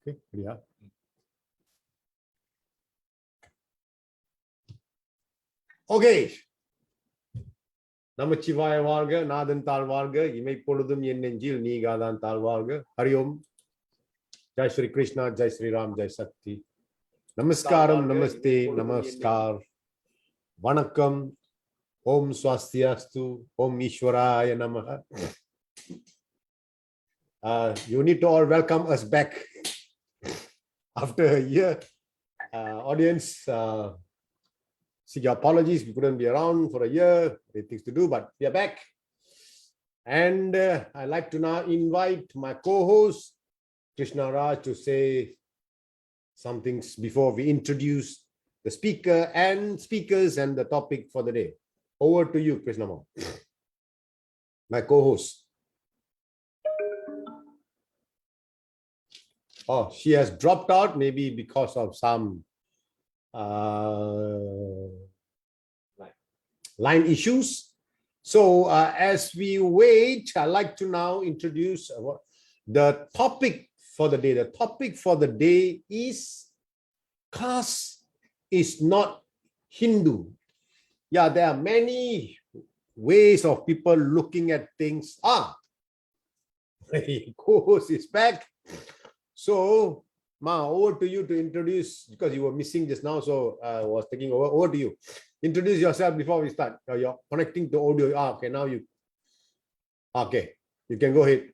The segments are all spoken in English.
Okay, yeah. Okay. Namachivaya Varga, Nathan Talvarga, Ime Poludum Yen Nenjil, Nigadan Talvarga, Hariom, Jai Sri Krishna, Jai Sri Ram, Jai Sakti. Namaskaram, Namaste, Namaskar, Vanakkam, Om Swastiastu, Om Ishwaraya Namaha. You need to all welcome us back after a year. Audience, seek your apologies. We couldn't be around for a year. There are things to do, but we are back. And I'd like to now invite my co-host, Krishna Raj, to say some things before we introduce the speaker and speakers and the topic for the day. Over to you, Krishna Ma, my co-host. Oh, she has dropped out, maybe because of some line issues. So as we wait, I'd like to now introduce the topic for the day. The topic for the day is caste is not Hindu. Yeah, there are many ways of people looking at things. Co-host is back. So, Ma, over to you to introduce, because you were missing just now, so I was taking over. Over to you. Introduce yourself before we start. You're connecting to audio. Okay, now you. Okay, you can go ahead.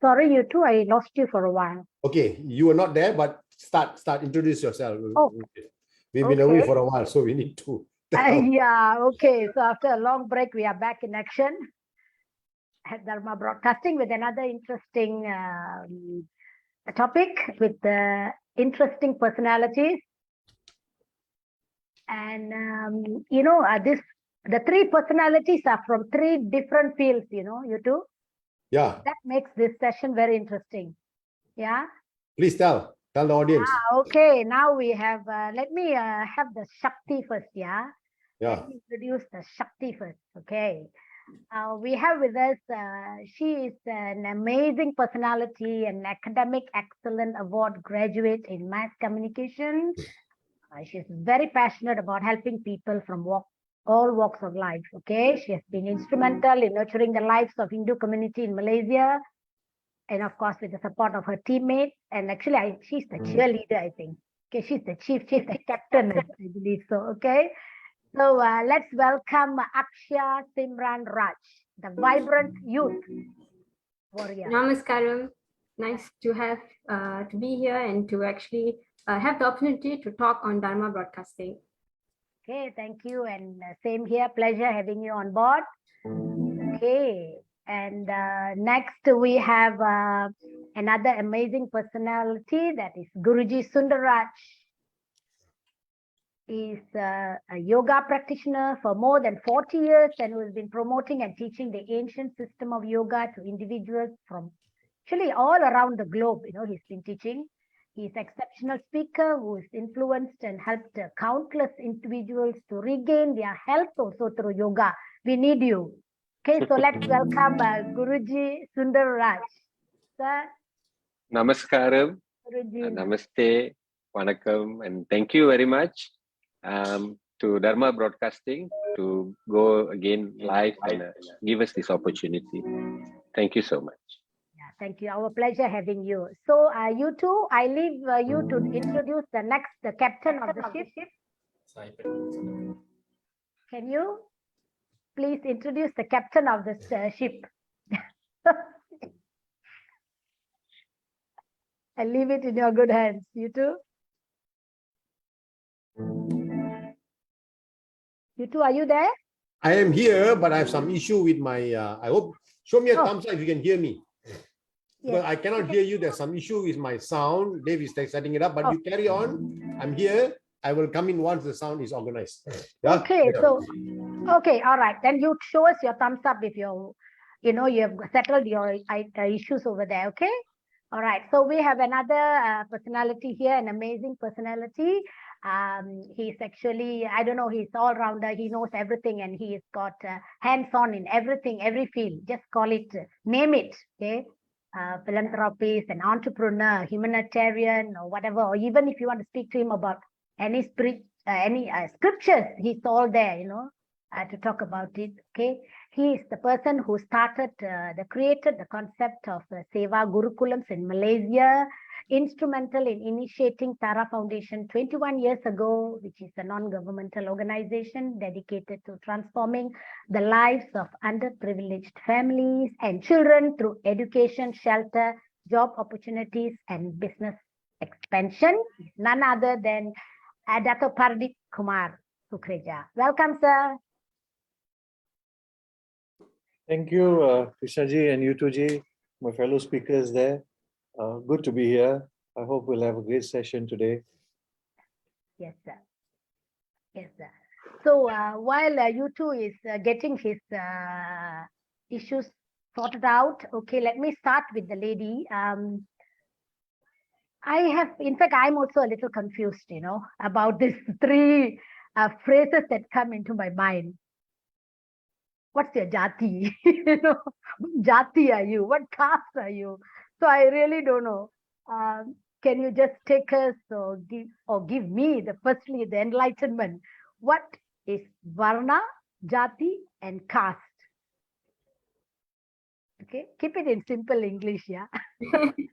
Sorry, you too. I lost you for a while. Okay, you were not there, but start. Introduce yourself. Oh, we've been away for a while, so we need to. Yeah, okay. So after a long break, we are back in action at Dharma Broadcasting with another interesting topic with interesting personalities. And, the three personalities are from three different fields, you two. Yeah. That makes this session very interesting. Yeah. Please tell the audience. Okay, now we have, let me have the Shakti first, yeah? Let me introduce the Shakti first, okay? We have with us, she is an amazing personality, an academic excellent award graduate in mass communication. She's very passionate about helping people from all walks of life, okay? She has been instrumental in nurturing the lives of Hindu community in Malaysia, and of course with the support of her teammates. And actually, she's the cheerleader, I think. Okay, she's the chief, she's the captain, I believe so, okay? So let's welcome Aksha Simran Raj, the vibrant youth warrior. Namaskaram. Nice to have to be here and to actually have the opportunity to talk on Dharma Broadcasting. Okay, thank you. And same here, pleasure having you on board. Okay, and next we have another amazing personality, that is Guruji Sundaraj. Is a yoga practitioner for more than 40 years and who has been promoting and teaching the ancient system of yoga to individuals from actually all around the globe. He's been teaching. He's an exceptional speaker who has influenced and helped countless individuals to regain their health also through yoga. We need you. Okay, so let's welcome Guruji Sundar Raj. Sir. Namaskaram. Guruji. Namaste. Vanakkam. And thank you very much to Dharma Broadcasting to go again live and give us this opportunity. Thank you so much. Yeah, thank you. Our pleasure having you. So you two, I leave you to introduce the captain of the ship. Can you please introduce the captain of this ship? I leave it in your good hands. You two? You two, are you there? I am here, but I have some issue with my, I hope, show me a thumbs up if you can hear me. Because I cannot hear you. There's some issue with my sound. Dave is setting it up, but you carry on. I'm here. I will come in once the sound is organized. Yeah? Okay, so, okay, all right. Then you show us your thumbs up if you have settled your issues over there, okay? All right, so we have another personality here, an amazing personality. He's actually, I don't know, he's all-rounder. He knows everything and he's got hands-on in everything, every field. Just call it, name it, okay? Philanthropist, an entrepreneur, humanitarian, or whatever. Or even if you want to speak to him about any scriptures, he's all there, you know, to talk about it, okay? He is the person who created the concept of Seva Gurukulams in Malaysia, instrumental in initiating Tara Foundation 21 years ago, which is a non-governmental organization dedicated to transforming the lives of underprivileged families and children through education, shelter, job opportunities, and business expansion. None other than Dato Pardip Kumar Sukreja. Welcome, sir. Thank you, Krishnaji and Yutuji, my fellow speakers there. Good to be here. I hope we'll have a great session today. Yes, sir. Yes, sir. So while Yutu is getting his issues sorted out, okay, let me start with the lady. In fact, I'm also a little confused, you know, about these three phrases that come into my mind. What's your jati? You know, what jati are you? What caste are you? So I really don't know. Can you just take us or give me firstly the enlightenment? What is Varna, Jati, and caste? Okay, keep it in simple English, yeah.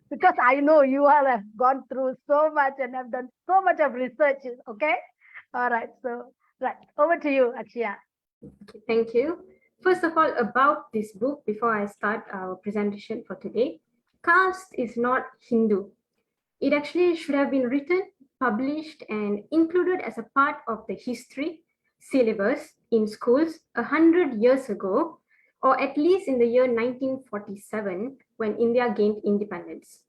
Because I know you all have gone through so much and have done so much of research. Okay, all right. So right, over to you, Akshaya. Okay, thank you. First of all, about this book, before I start our presentation for today, caste is not Hindu. It actually should have been written, published, and included as a part of the history syllabus in schools 100 years ago, or at least in the year 1947, when India gained independence.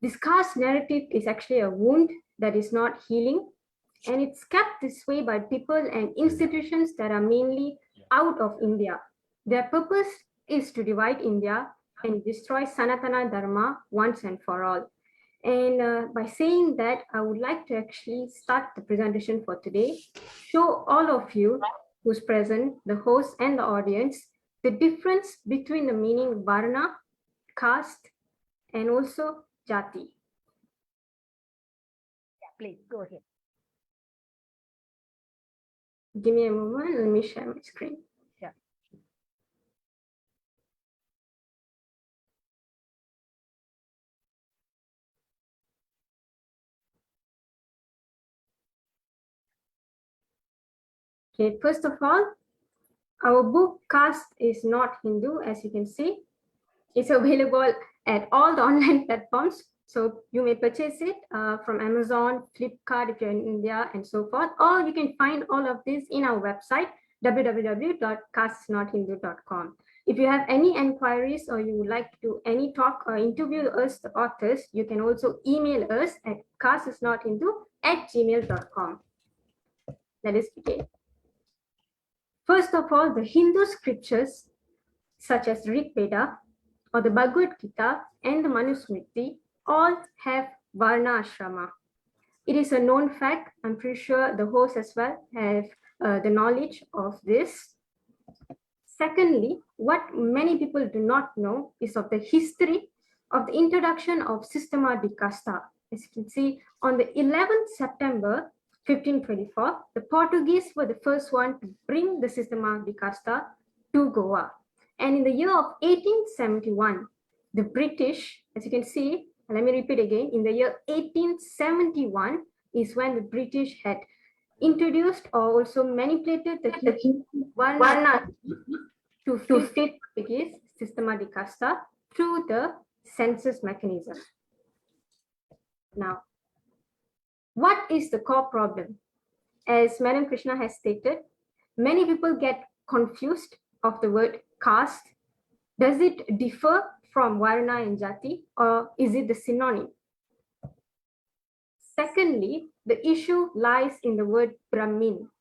This caste narrative is actually a wound that is not healing, and it's kept this way by people and institutions that are mainly out of India. Their purpose is to divide India and destroy Sanatana Dharma once and for all. And by saying that, I would like to actually start the presentation for today, show all of you who's present, the host and the audience, the difference between the meaning Varna, caste, and also Jati. Yeah, please go ahead. Give me a moment, let me share my screen. Yeah. Okay, first of all, our book Caste is not Hindu, as you can see. It's available at all the online platforms. So you may purchase it from Amazon, Flipkart if you're in India, and so forth. Or you can find all of this in our website, www.castesnothindu.com. If you have any inquiries or you would like to do any talk or interview us, the authors, you can also email us at castesnothindu@gmail.com. Let us begin. First of all, the Hindu scriptures, such as Rig Veda or the Bhagavad Gita and the Manusmriti, all have Varna Ashrama. It is a known fact. I'm pretty sure the host as well have the knowledge of this. Secondly, what many people do not know is of the history of the introduction of Systema de Casta. As you can see, on the 11th September 1524, the Portuguese were the first one to bring the Systema de Casta to Goa. And in the year of 1871, the British, as you can see, let me repeat again, in the year 1871 is when the British had introduced or also manipulated the Varna to fit Portuguese Systema de Casta through the census mechanism. Now, what is the core problem? As Madam Krishna has stated, many people get confused of the word caste. Does it differ from Varna and Jati, or is it the synonym? Secondly, the issue lies in the word Brahmin.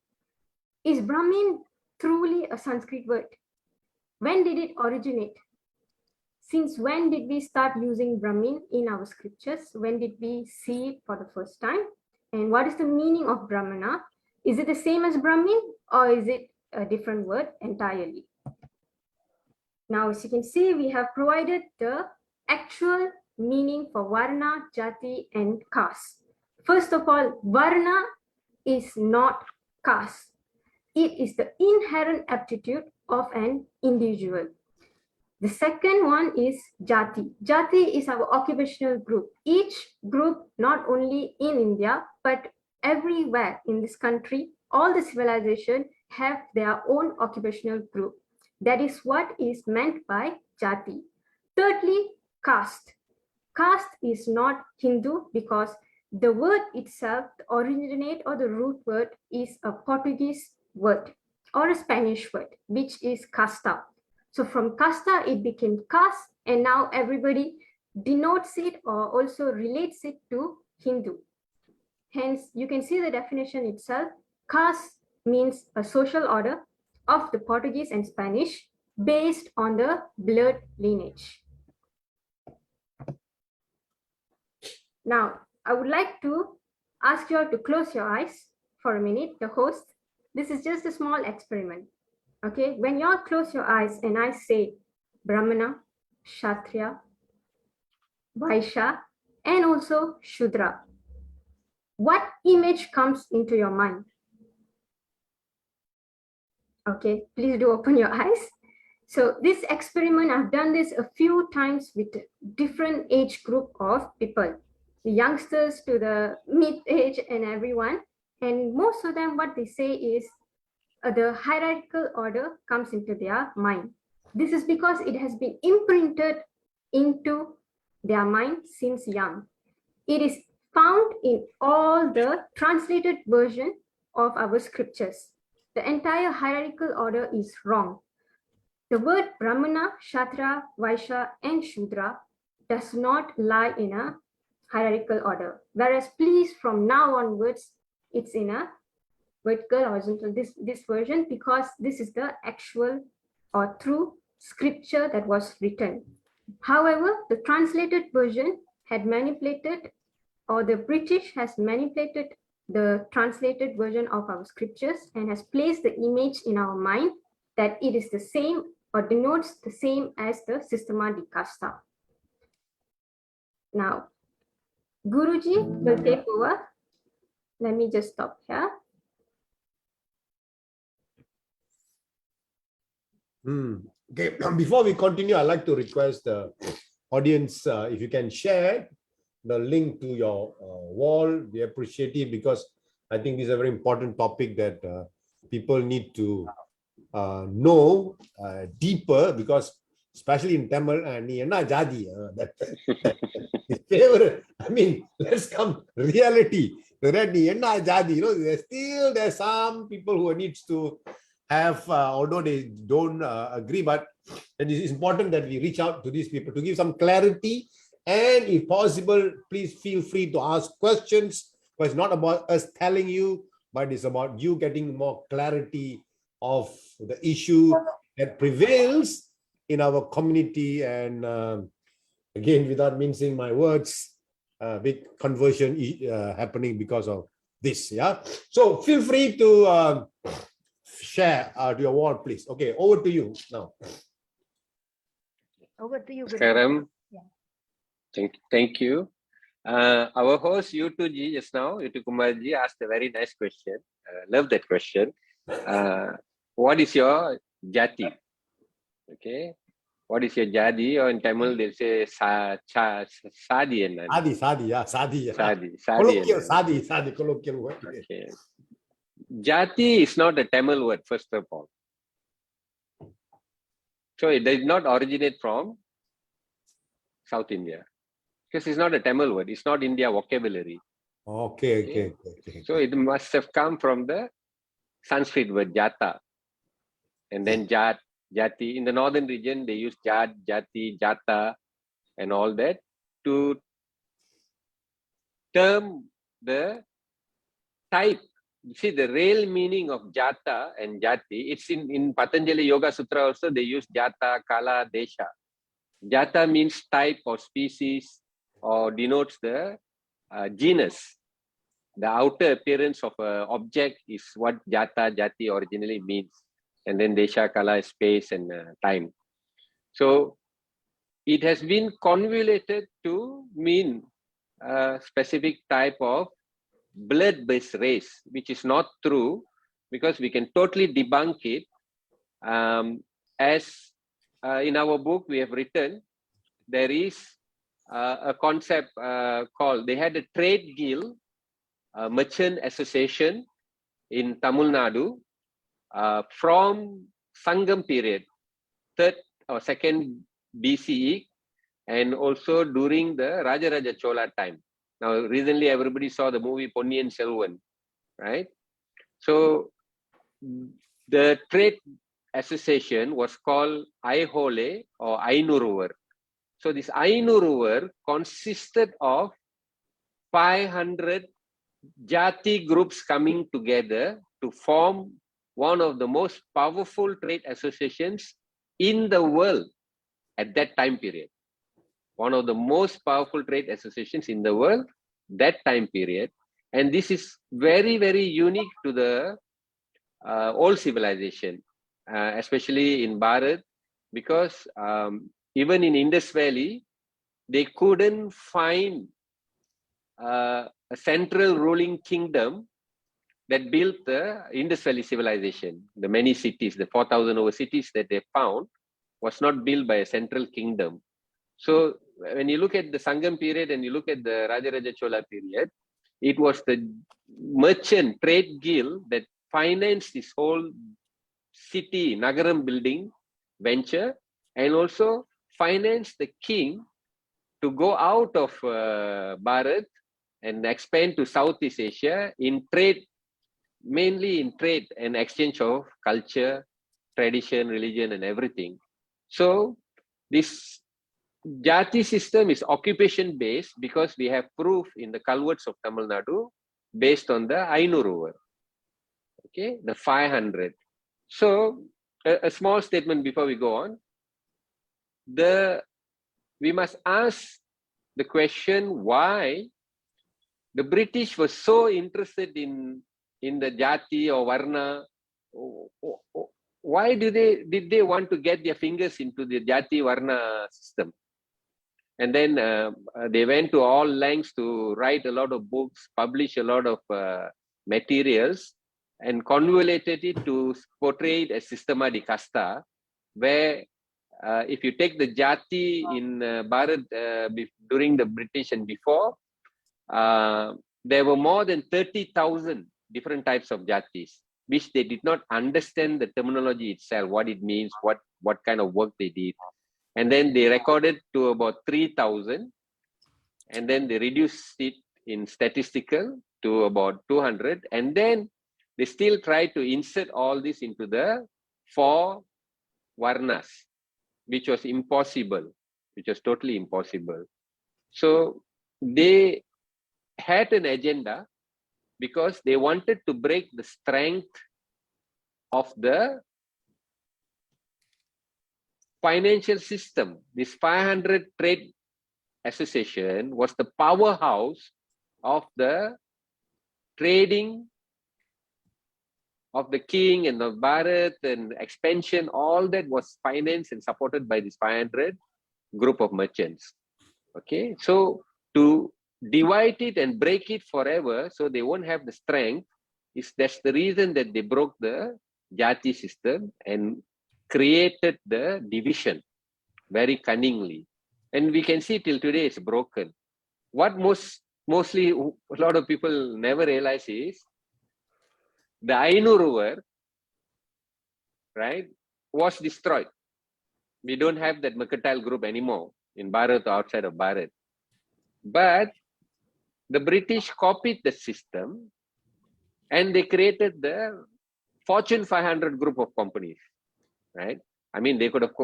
Is Brahmin truly a Sanskrit word? When did it originate? Since when did we start using Brahmin in our scriptures? When did we see it for the first time? And what is the meaning of Brahmana? Is it the same as Brahmin or is it a different word entirely? Now, as you can see, we have provided the actual meaning for Varna, Jati, and caste. First of all, Varna is not caste. It is the inherent aptitude of an individual. The second one is Jati. Jati is our occupational group. Each group, not only in India, but everywhere in this country, all the civilization have their own occupational group. That is what is meant by Jati. Thirdly, caste. Caste is not Hindu because the word itself, the originate or the root word, is a Portuguese word or a Spanish word, which is casta. So from casta, it became caste, and now everybody denotes it or also relates it to Hindu. Hence, you can see the definition itself. Caste means a social order of the Portuguese and Spanish based on the blood lineage. Now, I would like to ask you all to close your eyes for a minute, the host. This is just a small experiment. Okay, when you all close your eyes and I say Brahmana, Kshatriya, Vaishya, and also Shudra, what image comes into your mind? Okay, please do open your eyes. So this experiment, I've done this a few times with different age group of people, the youngsters to the mid-age and everyone. And most of them, what they say is the hierarchical order comes into their mind. This is because it has been imprinted into their mind since young. It is found in all the translated version of our scriptures. The entire hierarchical order is wrong. The word Brahmana, Kshatriya, Vaishya, and Shudra does not lie in a hierarchical order. Whereas please, from now onwards, it's in a vertical, horizontal, this version, because this is the actual or true scripture that was written. However, the translated version had manipulated, or the British has manipulated the translated version of our scriptures and has placed the image in our mind that it is the same or denotes the same as the Systema di Casta. Now, Guruji will take over. Let me just stop here. Okay, before we continue, I'd like to request the audience, if you can share the link to your wall. We appreciate it because I think this is a very important topic that people need to know deeper, because especially in Tamil, ni enna jadi, his favorite. I mean, let's come reality. Ni enna jadi, there's some people who needs to have, although they don't agree, but it is important that we reach out to these people to give some clarity. And if possible, please feel free to ask questions, because it's not about us telling you, but it's about you getting more clarity of the issue that prevails in our community. And again, without mincing my words, big conversion happening because of this. Yeah. So feel free to share to your wall, please. Okay, over to you now. Over to you. Karam. Yeah. Thank you. Our host U2G just now, U2 Kumarji, asked a very nice question. Love that question. What is your jati? Okay. What is your jadi? Or in Tamil, they say sadi. Sadi, yeah, sadi. Sadi. Sadi, colloquial word. Okay. Jati is not a Tamil word, first of all. So it did not originate from South India. Because it's not a Tamil word. It's not India vocabulary. Okay. So it must have come from the Sanskrit word jata. And then jat, jati. In the northern region, they use jat, jati, jata, and all that to term the type. See, the real meaning of jata and jati, it's in Patanjali Yoga Sutra also, they use jata, kala, desha. Jata means type or species, or denotes the genus. The outer appearance of an object is what Jata, Jati originally means. And then Desha, Kala, space and time. So it has been convoluted to mean a specific type of blood-based race, which is not true, because we can totally debunk it. As in our book we have written, there is a concept called, they had a trade guild, a merchant association in Tamil Nadu from Sangam period, 3rd or 2nd BCE, and also during the Rajaraja Chola time. Now, recently everybody saw the movie Ponniyin Selvan, right? So the trade association was called Aihole or Ainuruvar. So this Ainuruvar consisted of 500 Jati groups coming together to form one of the most powerful trade associations in the world at that time period. One of the most powerful trade associations in the world, that time period. And this is very, very unique to the old civilization, especially in Bharat, because even in Indus Valley, they couldn't find a central ruling kingdom that built the Indus Valley civilization. The many cities, the 4,000 over cities that they found, was not built by a central kingdom. So when you look at the Sangam period and you look at the Rajaraja Chola period, it was the merchant trade guild that financed this whole city, Nagaram building venture, and also financed the king to go out of Bharat and expand to Southeast Asia in trade, mainly in trade and exchange of culture, tradition, religion, and everything. So this Jati system is occupation based because we have proof in the culverts of Tamil Nadu based on the Ainuruvar, okay, the 500. So a small statement before we go on. We must ask the question why the British were so interested in the Jati or Varna. Why did they want to get their fingers into the Jati Varna system? And then they went to all lengths to write a lot of books, publish a lot of materials, and convoluted it to portray it as Systema di Casta, where if you take the Jati in Bharat during the British and before, there were more than 30,000 different types of Jatis, which they did not understand the terminology itself, what it means, what kind of work they did. And then they recorded to about 3,000, and then they reduced it in statistical to about 200, and then they still try to insert all this into the 4 Varnas, which was impossible, which was totally impossible. So they had an agenda because they wanted to break the strength of the financial system. This 500 trade association was the powerhouse of the trading of the king and of Bharat, and expansion, all that was financed and supported by this 500 group of merchants. Okay, so to divide it and break it forever so they won't have the strength, that's the reason that they broke the Jati system and created the division very cunningly. And we can see till today it's broken. What mostly a lot of people never realize is the Ainuruvar, right, was destroyed. We don't have that mercantile group anymore in Bharat or outside of Bharat. But the British copied the system and they created the Fortune 500 group of companies, right? I mean, they could have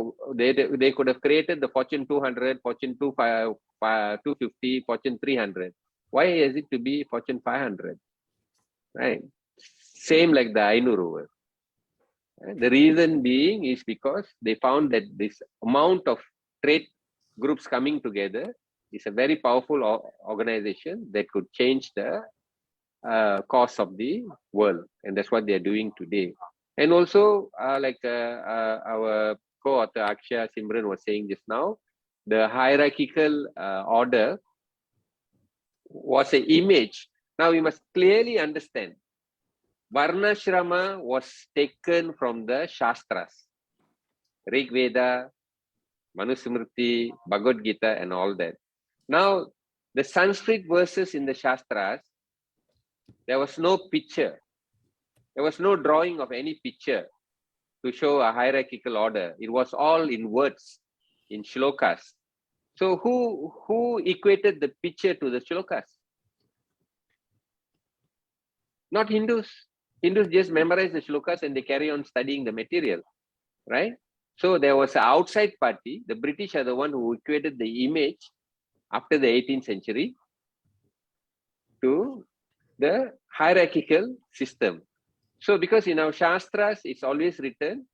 created the Fortune 200, Fortune 250, Fortune 300. Why is it to be Fortune 500, right? Same like the Ainuruvar. The reason being is because they found that this amount of trade groups coming together is a very powerful organization that could change the course of the world, and that's what they are doing today. And also, our co-author Akshay Simran was saying just now, the hierarchical order was an image. Now we must clearly understand, Varna Shrama was taken from the Shastras, Rig Veda, Manusmriti, Bhagavad Gita, and all that. Now, the Sanskrit verses in the Shastras, there was no picture. There was no drawing of any picture to show a hierarchical order. It was all in words, in shlokas. So who equated the picture to the shlokas? Not Hindus. Hindus just memorize the shlokas and they carry on studying the material, right? So there was an outside party. The British are the one who equated the image after the 18th century to the hierarchical system. So because in our Shastras, it's always written,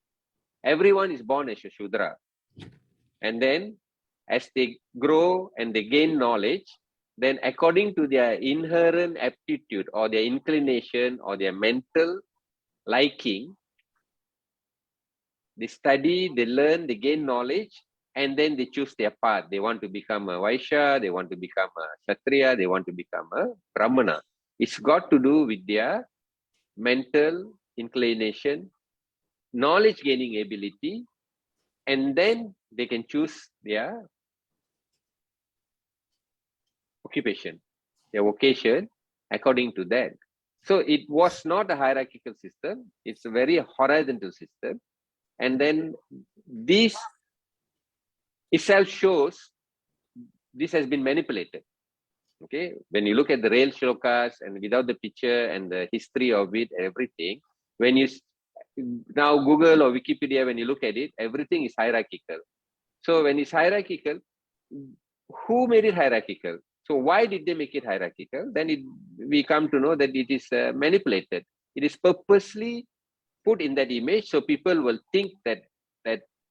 everyone is born as a Shudra. And then as they grow and they gain knowledge, then according to their inherent aptitude or their inclination or their mental liking, they study, they learn, they gain knowledge, and then they choose their path. They want to become a Vaishya, they want to become a Kshatriya, they want to become a Brahmana. It's got to do with their mental inclination, knowledge gaining ability, and then they can choose their occupation, their vocation according to that. So it was not a hierarchical system, it's a very horizontal system. And then this itself shows this has been manipulated. Okay, when you look at the real shlokas and without the picture and the history of it, everything, when you now Google or Wikipedia, when you look at it, everything is hierarchical. So when it's hierarchical, who made it hierarchical? So why did they make it hierarchical? Then we come to know that it is manipulated. It is purposely put in that image so people will think that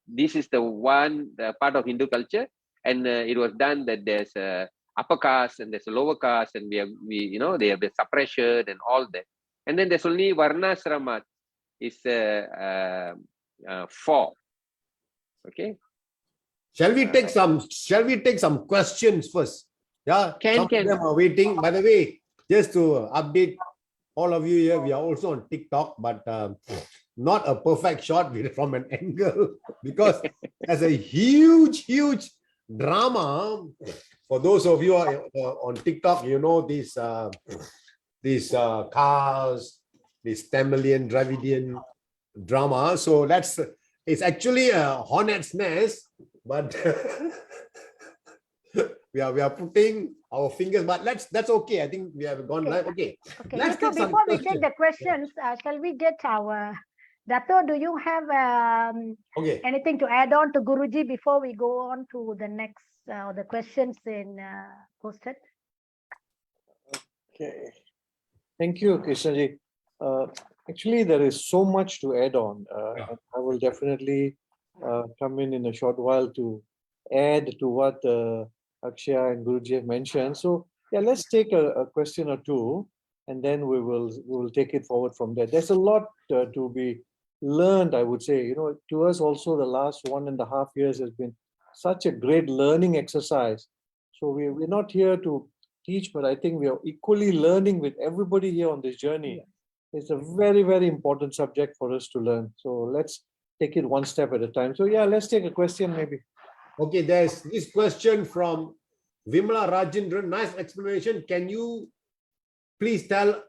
this is the part of Hindu culture, and it was done that there's a upper caste and there's a lower caste, and they have the suppression and all that. And then there's only Varnasrama is 4. Okay. Shall we take some questions first? Yeah, some of them are waiting. By the way, just to update all of you here, we are also on TikTok, but not a perfect shot from an angle, because there's a huge drama. For those of you on TikTok, you know these cars, this Tamilian, Dravidian drama. So it's actually a hornet's nest, but we are putting our fingers, but that's okay. I think we have gone live. Okay. Let's so before we take the questions, shall we get our Dato, do you have anything to add on to Guruji before we go on to the next the questions in posted? Okay. Thank you, Krishnaji. Actually, there is so much to add on. And I will definitely come in a short while to add to what Akshay and Guruji have mentioned. So yeah, let's take a question or two, and then we will take it forward from there. There's a lot to be learned, I would say. To us also, the last 1.5 years has been such a great learning exercise. So we're not here to teach, but I think we are equally learning with everybody here on this journey. It's a very, very important subject for us to learn. So let's take it one step at a time. So yeah, let's take a question maybe. Okay, there's this question from Vimala Rajendran. Nice explanation. Can you please tell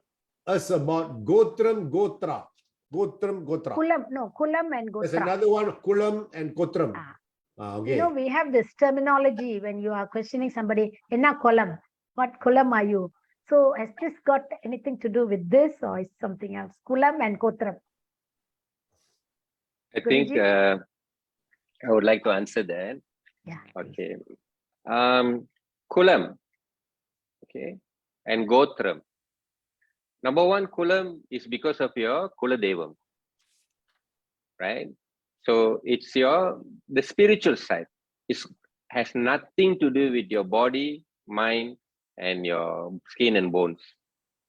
us about Gotra? Kulam and Gotra. There's another one, Kulam and Gotram. Okay. We have this terminology when you are questioning somebody, Enna Kulam, what Kulam are you? So has this got anything to do with this, or is something else? Kulam and Gotram. I think I would like to answer that. Yeah. Okay. Kulam, okay, and Gotram. Number one, Kulam is because of your Kula Devam, right? So it's the spiritual side. has nothing to do with your body, mind, and your skin and bones.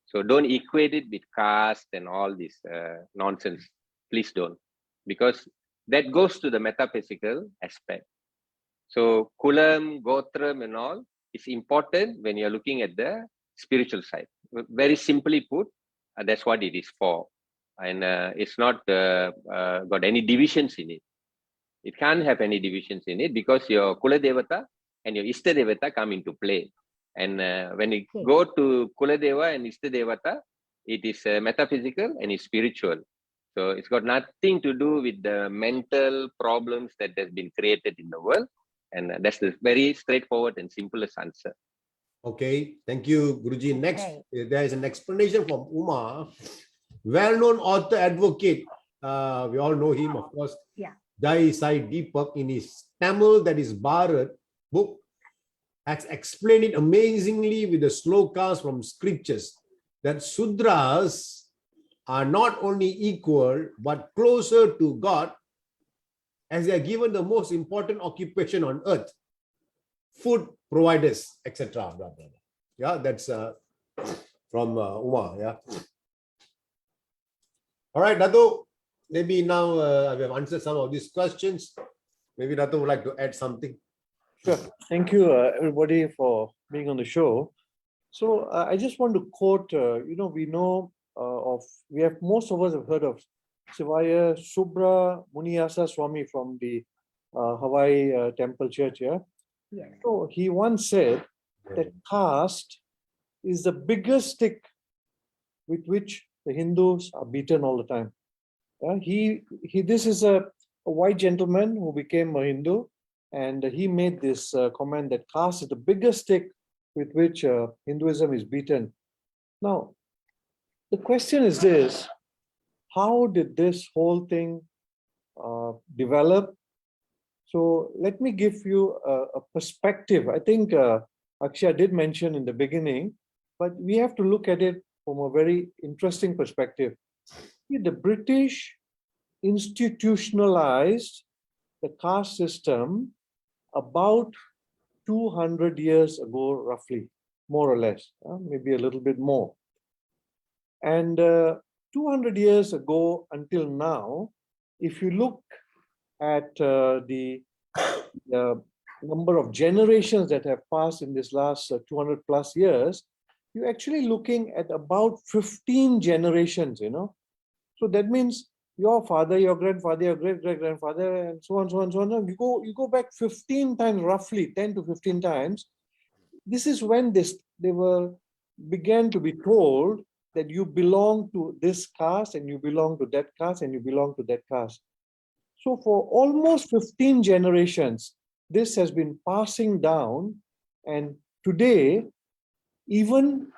So don't equate it with caste and all this nonsense. Please don't, because that goes to the metaphysical aspect. So kulam, gotram and all is important when you're looking at the spiritual side. Very simply put, that's what it is for. And it's not got any divisions in it. It can't have any divisions in it because your Kula Devata and your Ishta Devata come into play. And when you go to Kula Deva and Ishta Devata, it is metaphysical and it's spiritual. So it's got nothing to do with the mental problems that has been created in the world. And that's the very straightforward and simplest answer. Okay, thank you, Guruji. Next, there is an explanation from Uma, well-known author, advocate. We all know him, of course. Yeah. Jai Sai Deepak, in his Tamil, that is Bharat book, has explained it amazingly with the slokas from scriptures that Sudras are not only equal but closer to God, as they are given the most important occupation on earth, food providers, etc. Yeah, that's from Uma. Yeah. All right, Dato. Maybe now we have answered some of these questions. Maybe Dato would like to add something. Sure. Thank you, everybody, for being on the show. So I just want to quote, we have, most of us have heard of Sivaya Subra Muniyasa Swami from the Hawaii Temple Church. Yeah. Yes. So he once said that caste is the biggest stick with which the Hindus are beaten all the time. This is a white gentleman who became a Hindu, and he made this comment that caste is the biggest stick with which Hinduism is beaten. Now, the question is this: how did this whole thing develop? So let me give you a perspective. I think Akshay did mention in the beginning, but we have to look at it from a very interesting perspective. The British institutionalized the caste system about 200 years ago, roughly, more or less, maybe a little bit more. And 200 years ago until now, if you look at the number of generations that have passed in this last 200 plus years, you're actually looking at about 15 generations, So that means your father, your grandfather, your great-great-grandfather, and so on, so on, so on. You go back 15 times, roughly 10 to 15 times. This is when they began to be told that you belong to this caste, and you belong to that caste, and you belong to that caste. So for almost 15 generations, this has been passing down. And today, even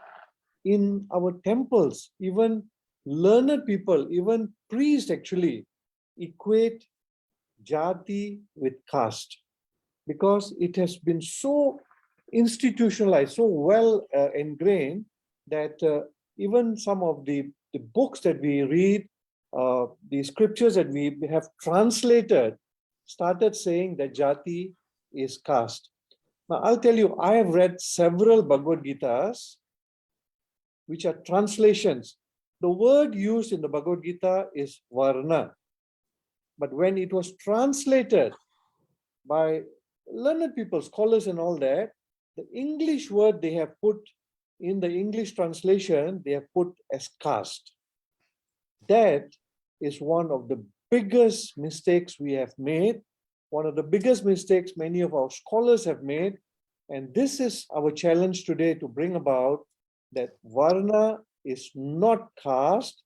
in our temples, even learned people, even priests actually equate jati with caste, because it has been so institutionalized, so well ingrained that even some of the books that we read, the scriptures that we have translated, started saying that jati is caste. Now, I'll tell you, I have read several Bhagavad Gitas, which are translations. The word used in the Bhagavad Gita is Varna. But when it was translated by learned people, scholars and all that, the English word they have put in the English translation, they have put as caste. That is one of the biggest mistakes we have made, one of the biggest mistakes many of our scholars have made. And this is our challenge today, to bring about that Varna is not caste,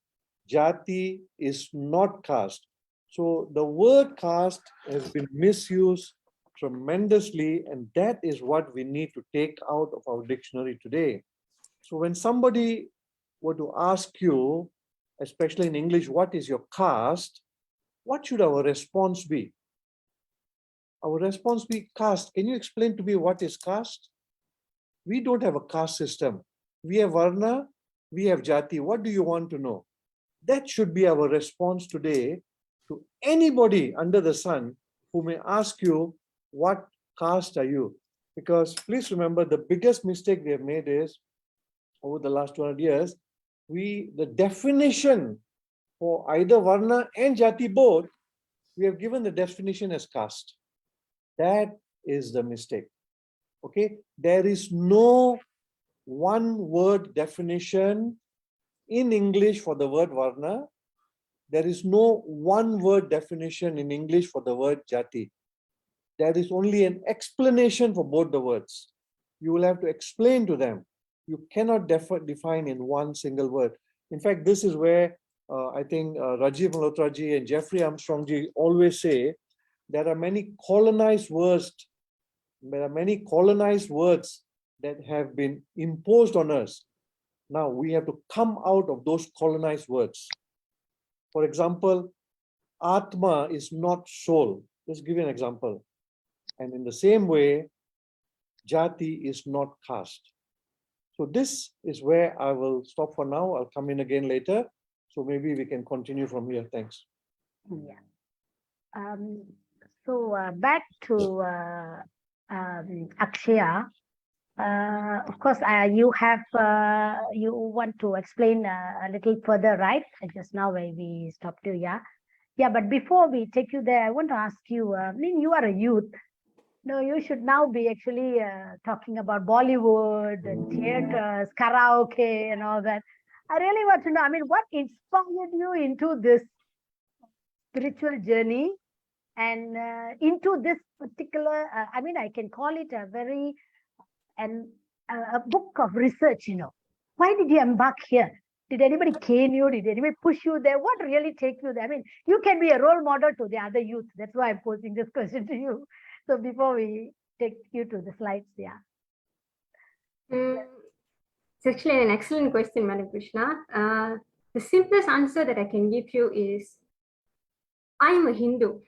jati is not caste. So the word caste has been misused tremendously, and that is what we need to take out of our dictionary today. So when somebody were to ask you, especially in English, what is your caste? What should our response be? Our response be caste. Can you explain to me what is caste? We don't have a caste system. We have Varna, we have Jati. What do you want to know? That should be our response today to anybody under the sun who may ask you, what caste are you? Because please remember, the biggest mistake they have made is, over the last 200 years, the definition for either Varna and Jati both, we have given the definition as caste. That is the mistake. Okay, there is no one word definition in English for the word Varna. There is no one word definition in English for the word Jati. There is only an explanation for both the words. You will have to explain to them. You cannot define in one single word. In fact, this is where I think Rajiv Malhotra ji and Jeffrey Armstrong ji always say there are many colonized words. There are many colonized words that have been imposed on us. Now we have to come out of those colonized words. For example, Atma is not soul. Let's give you an example. And in the same way, Jati is not caste. So this is where I will stop for now. I'll come in again later. So maybe we can continue from here. Thanks. Yeah. So back to Akshaya. Of course, you want to explain a little further, right? Just now where we stopped you, yeah. Yeah, but before we take you there, I want to ask you. I mean, you are a youth. No, you should now be actually talking about Bollywood and theaters, karaoke, and all that. I really want to know. I mean, what inspired you into this spiritual journey and into this particular? I mean, I can call it a very a book of research, you know. Why did you embark here? Did anybody cane you? Did anybody push you there? What really take you there? I mean, you can be a role model to the other youth. That's why I'm posing this question to you. So before we take you to the slides, yeah. It's actually an excellent question, Madam Krishna. The simplest answer that I can give you is, I'm a Hindu,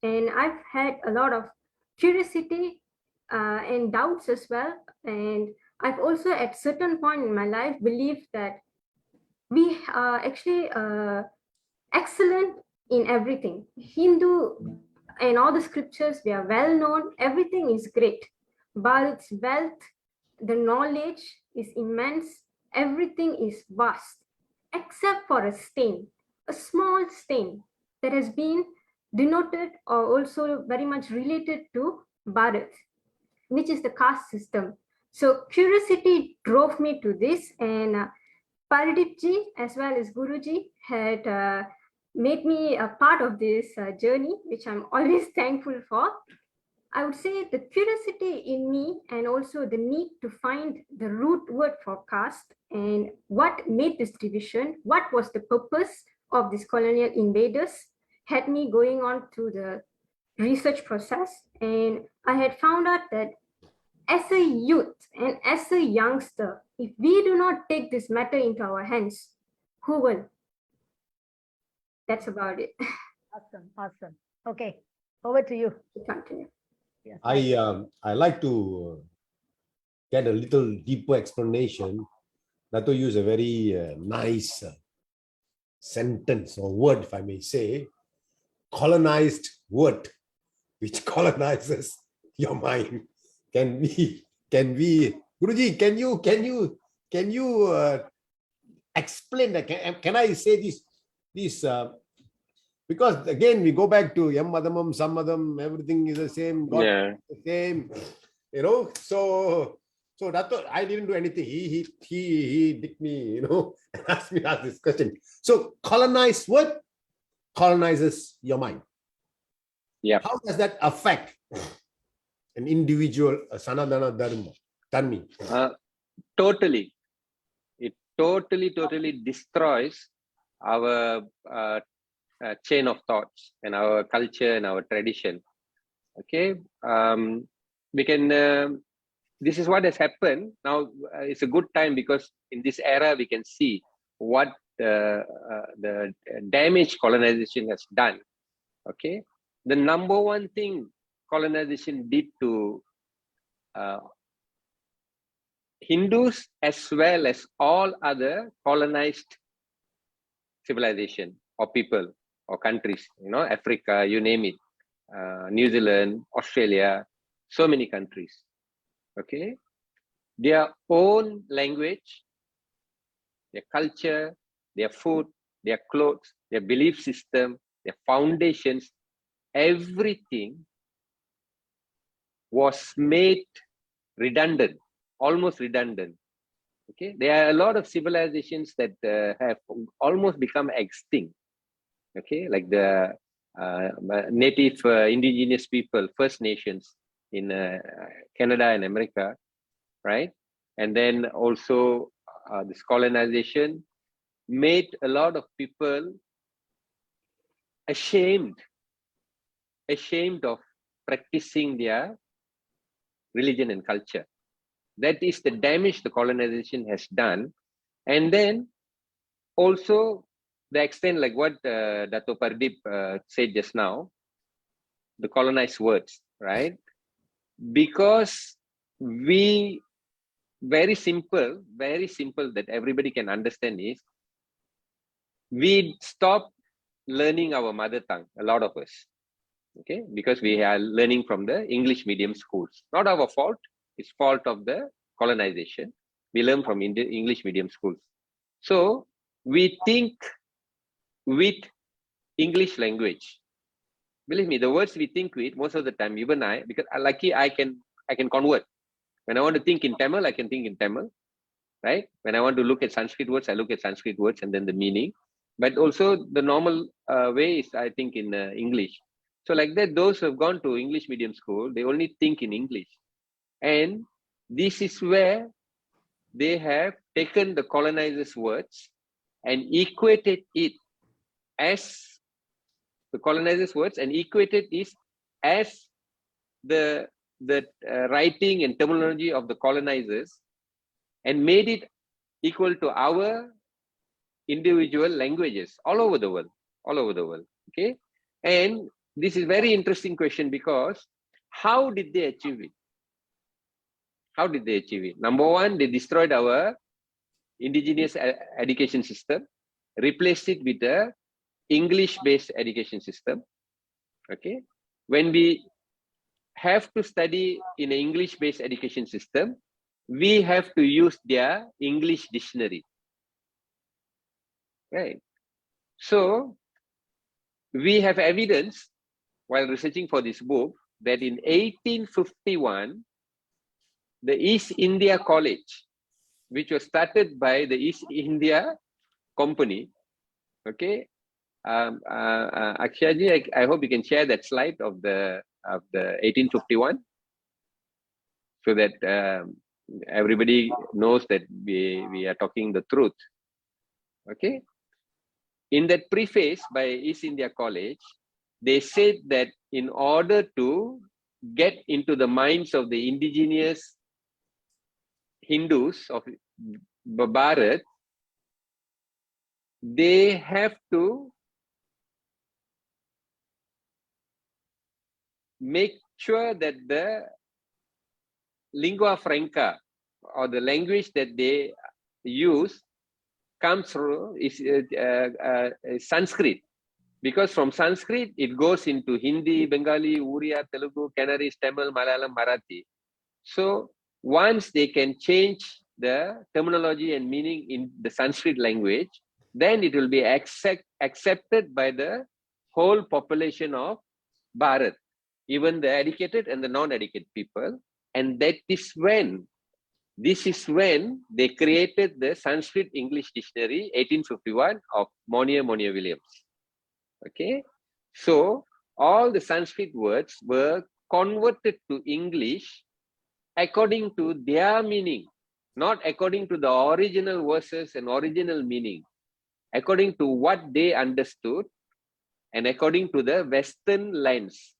and I've had a lot of curiosity and doubts as well. And I've also at certain point in my life believed that we are actually excellent in everything. Hindu and all the scriptures, we are well known, everything is great. Bharat's wealth, the knowledge is immense, everything is vast, except for a stain, a small stain that has been denoted or also very much related to Bharat, which is the caste system. So curiosity drove me to this, and Paradip ji as well as Guruji had made me a part of this journey, which I'm always thankful for. I would say the curiosity in me and also the need to find the root word for caste and what made this division, what was the purpose of these colonial invaders, had me going on through the research process. And I had found out that as a youth and as a youngster, if we do not take this matter into our hands, who will? That's about it. Awesome. Okay, over to you. Continue. Yes. I like to get a little deeper explanation. Dato use a very nice sentence or word, if I may say, colonized word, which colonizes your mind. Can we, Guruji, can you explain that? Can I say this because again we go back to Yam Madamam, Sammadam, everything is the same, God is the same, you know. So Dato, I didn't do anything. He did me, you know, and asked me to ask this question. So colonized word colonizes your mind. Yeah. How does that affect an individual Sanadana Dharmi? Totally. It totally destroys our chain of thoughts and our culture and our tradition. Okay. We can, this is what has happened. Now it's a good time because in this era we can see what the damage colonization has done. Okay. The number one thing colonization did to Hindus as well as all other colonized civilization or people or countries, you know, Africa, you name it, New Zealand, Australia, so many countries. Okay, their own language, their culture, their food, their clothes, their belief system, their foundations, everything was made redundant, almost redundant. Okay, there are a lot of civilizations that have almost become extinct. Okay, like the native indigenous people, First Nations in Canada and America, right? And then also this colonization made a lot of people ashamed of practicing their religion and culture. That is the damage the colonization has done. And then also the extent, like what Dato Pardip said just now, the colonized words, right? Because we, very simple that everybody can understand is, we stop learning our mother tongue, a lot of us, okay? Because we are learning from the English medium schools. Not our fault, it's fault of the colonization. We learn from English medium schools. So we think with English language. Believe me, the words we think with, most of the time, even I, because lucky I can convert. When I want to think in Tamil, I can think in Tamil, right? When I want to look at Sanskrit words, I look at Sanskrit words and then the meaning. But also the normal way is, I think, in English. So like that, those who have gone to English medium school, they only think in English. And this is where they have taken the colonizers' words and equated it as the colonizers' words and equated it as the writing and terminology of the colonizers, and made it equal to our individual languages all over the world, okay? And this is very interesting question, because how did they achieve it? Number one, they destroyed our indigenous education system, replaced it with a English-based education system, okay? When we have to study in an English-based education system, we have to use their English dictionary, right? So we have evidence while researching for this book that in 1851, the East India College, which was started by the East India Company, okay? Akshaji, I hope you can share that slide of the 1851, so that everybody knows that we are talking the truth, okay? In that preface by East India College, they said that in order to get into the minds of the indigenous Hindus of Bharat, they have to make sure that the lingua franca, or the language that they use, comes through is Sanskrit. Because from Sanskrit, it goes into Hindi, Bengali, Uriya, Telugu, Canarese, Tamil, Malayalam, Marathi. So once they can change the terminology and meaning in the Sanskrit language, then it will be accepted by the whole population of Bharat, even the educated and the non-educated people. And that is when, this is when they created the Sanskrit English Dictionary, 1851, of Monier Williams. Okay, so all the Sanskrit words were converted to English according to their meaning, not according to the original verses and original meaning, according to what they understood and according to the Western lens.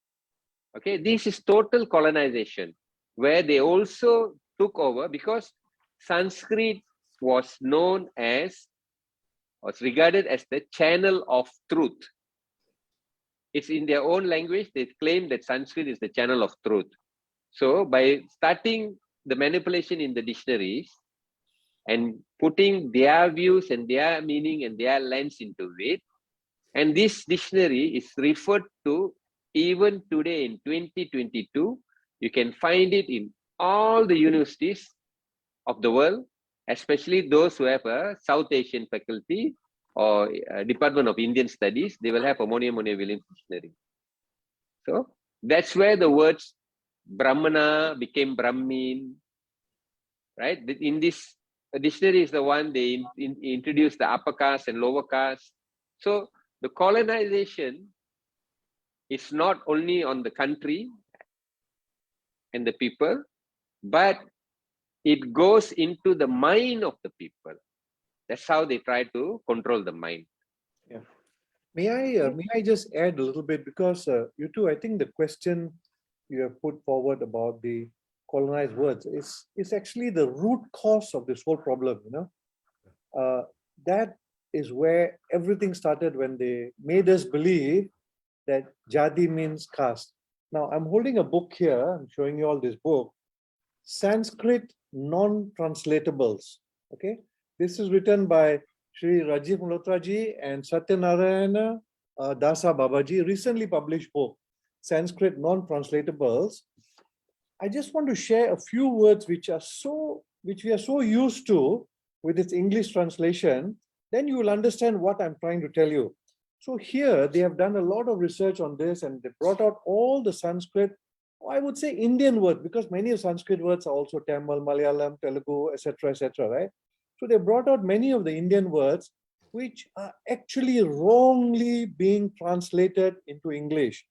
Okay, this is total colonization, where they also took over, because Sanskrit was regarded as the channel of truth. It's in their own language, they claim that Sanskrit is the channel of truth. So by starting the manipulation in the dictionaries and putting their views and their meaning and their lens into it, and this dictionary is referred to even today in 2022 You can find it in all the universities of the world, especially those who have a South Asian faculty or Department of Indian Studies. They will have a Monia-Williams dictionary. So that's where the words Brahmana became Brahmin, right? In this dictionary is the one they introduced the upper caste and lower caste. So the colonization is not only on the country and the people, but it goes into the mind of the people. That's how they try to control the mind. Yeah. May I just add a little bit, because you two, I think the question you have put forward about the colonized words is actually the root cause of this whole problem. That is where everything started, when they made us believe that Jati means caste. Now I'm holding a book here. I'm showing you all this book, Sanskrit non-translatables. Okay, this is written by Sri Rajiv Malhotra ji and Satyanarayana Dasa Babaji, recently published book, Sanskrit non-translatables. I just want to share a few words which we are so used to with its English translation. Then you will understand what I'm trying to tell you. So here they have done a lot of research on this, and they brought out all the Sanskrit, I would say Indian words, because many of Sanskrit words are also Tamil, Malayalam, Telugu, etc., right? So they brought out many of the Indian words which are actually wrongly being translated into English.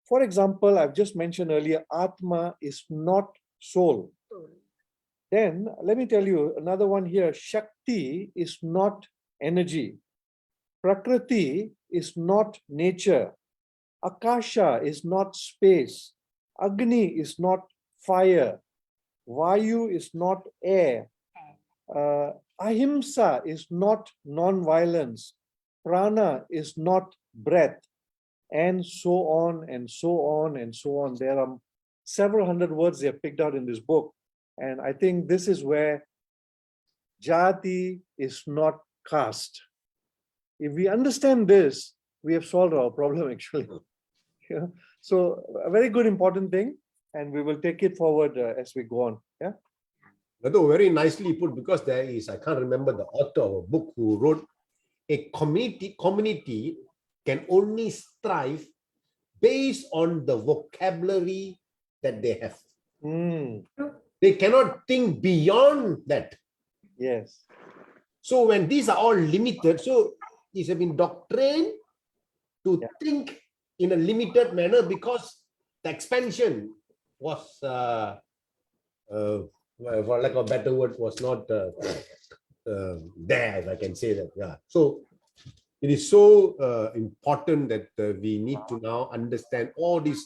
For example, I've just mentioned earlier, Atma is not soul. Then let me tell you another one here, Shakti is not energy. Prakriti is not nature. Akasha is not space. Agni is not fire. Vayu is not air. Ahimsa is not non-violence. Prana is not breath. And so on and so on and so on. There are several hundred words they have picked out in this book. And I think this is where Jati is not caste. If we understand this, we have solved our problem actually. Yeah. So a very good important thing, and we will take it forward as we go on. Yeah. Although very nicely put, because there is, I can't remember the author of a book who wrote, a community can only strive based on the vocabulary that they have. They cannot think beyond that. Yes. So when these are all limited, so these have been doctrined to think in a limited manner, because the expansion was, for lack of a better word, was not there, if I can say that. Yeah. So it is so important that we need to now understand all these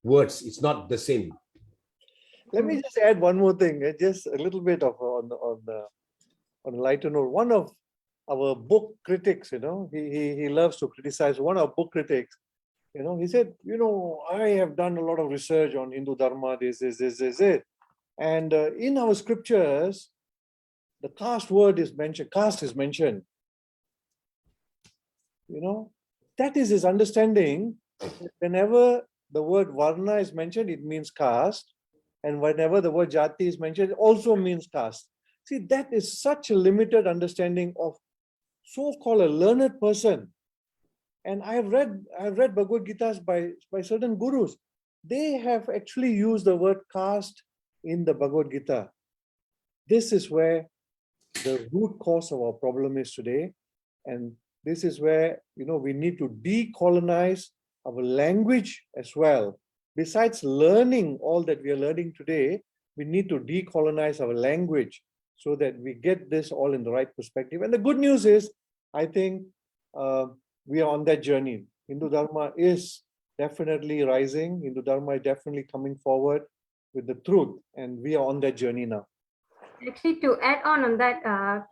words. It's not the same. Let me just add one more thing, just a little bit of on a lighter note. One of our book critics, he loves to criticize. One of our book critics, he said, I have done a lot of research on Hindu Dharma, this. And in our scriptures, the caste word is mentioned, caste is mentioned. That is his understanding. Whenever the word Varna is mentioned, it means caste. And whenever the word Jati is mentioned, it also means caste. See, that is such a limited understanding of so-called a learned person. And I've read Bhagavad Gitas by certain gurus. They have actually used the word caste in the Bhagavad Gita. This is where the root cause of our problem is today. And this is where, we need to decolonize our language as well. Besides learning all that we are learning today, we need to decolonize our language so that we get this all in the right perspective. And the good news is, I think we are on that journey. Hindu Dharma is definitely rising. Hindu Dharma is definitely coming forward with the truth. And we are on that journey now. Actually, to add on that,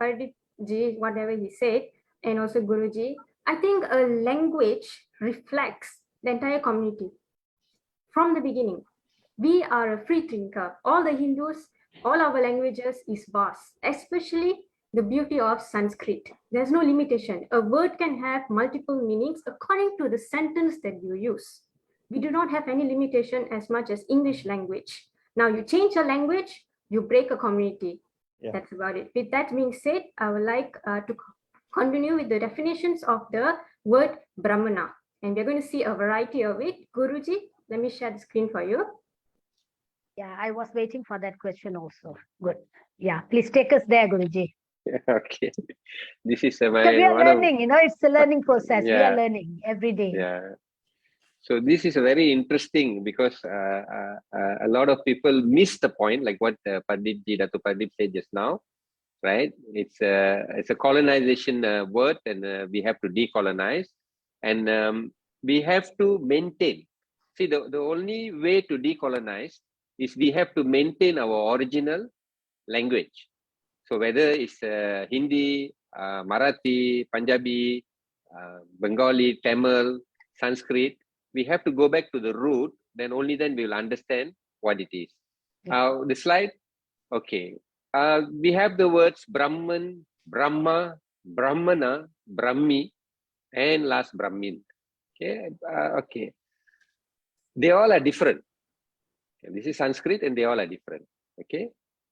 Paradip Ji, whatever he said, and also Guruji, I think a language reflects the entire community. From the beginning, we are a free thinker. All the Hindus, all our languages is vast, especially the beauty of Sanskrit. There's no limitation. A word can have multiple meanings according to the sentence that you use. We do not have any limitation as much as English language. Now you change a language, you break a community. Yeah. That's about it. With that being said, I would like to continue with the definitions of the word Brahmana. And we're going to see a variety of it. Guruji, let me share the screen for you. Yeah, I was waiting for that question also. Good. Yeah, please take us there, Guruji. Okay. This is my Because we are one of learning, you know, it's a learning process. We Yeah. are learning every day. Yeah. So this is very interesting because a lot of people miss the point, like what Dr. Padip said just now, right? It's a colonization word, and we have to decolonize, and we have to maintain. See, the only way to decolonize is we have to maintain our original language. So whether it's Hindi, Marathi, Punjabi, Bengali, Tamil, Sanskrit, we have to go back to the root, then only then we will understand what it is. The slide, okay. We have the words Brahman, Brahma, Brahmana, Brahmi, and last Brahmin. Okay, okay. They all are different. Okay. This is Sanskrit, and they all are different. Okay.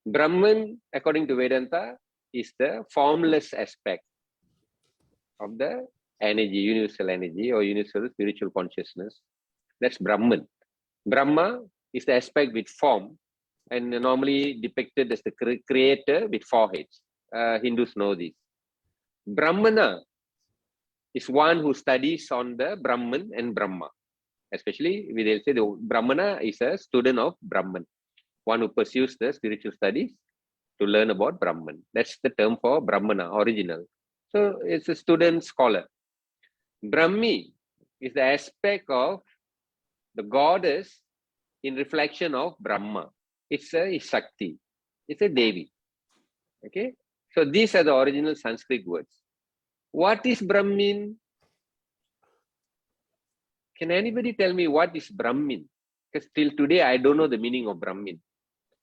Brahman, according to Vedanta, is the formless aspect of the energy, universal energy or universal spiritual consciousness. That's Brahman. Brahma is the aspect with form and normally depicted as the creator with four heads. Hindus know this. Brahmana is one who studies on the Brahman and Brahma. Especially, they'll say the Brahmana is a student of Brahman, one who pursues the spiritual studies to learn about Brahman. That's the term for Brahmana, original. So it's a student scholar. Brahmi is the aspect of the goddess in reflection of Brahma. It's a Shakti. It's a Devi. Okay. So these are the original Sanskrit words. What is Brahmin? Can anybody tell me what is Brahmin? Because till today, I don't know the meaning of Brahmin.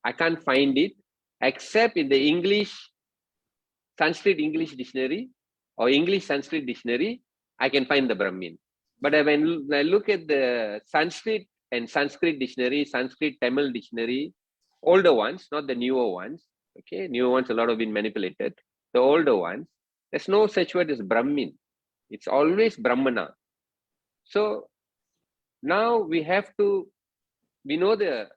I can't find it except in the English, Sanskrit English dictionary or English Sanskrit dictionary, I can find the Brahmin. But when I look at the Sanskrit and Sanskrit dictionary, Sanskrit Tamil dictionary, older ones, not the newer ones, okay, newer ones, a lot have been manipulated. The older ones, there's no such word as Brahmin. It's always Brahmana. So now we know the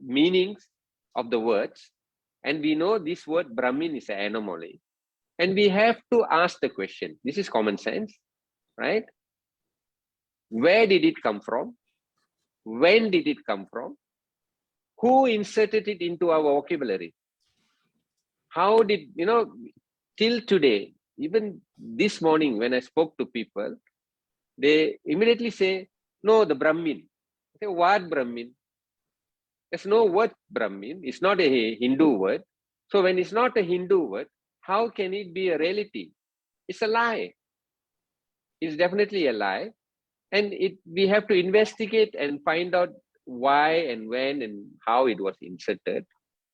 meanings of the words, and we know this word Brahmin is an anomaly. And we have to ask the question, this is common sense, right? Where did it come from? When did it come from? Who inserted it into our vocabulary? How did, till today, even this morning when I spoke to people, they immediately say, no, the Brahmin. I say, what Brahmin? There's no word Brahmin. It's not a Hindu word. So when it's not a Hindu word, how can it be a reality? It's a lie. It's definitely a lie. And we have to investigate and find out why and when and how it was inserted.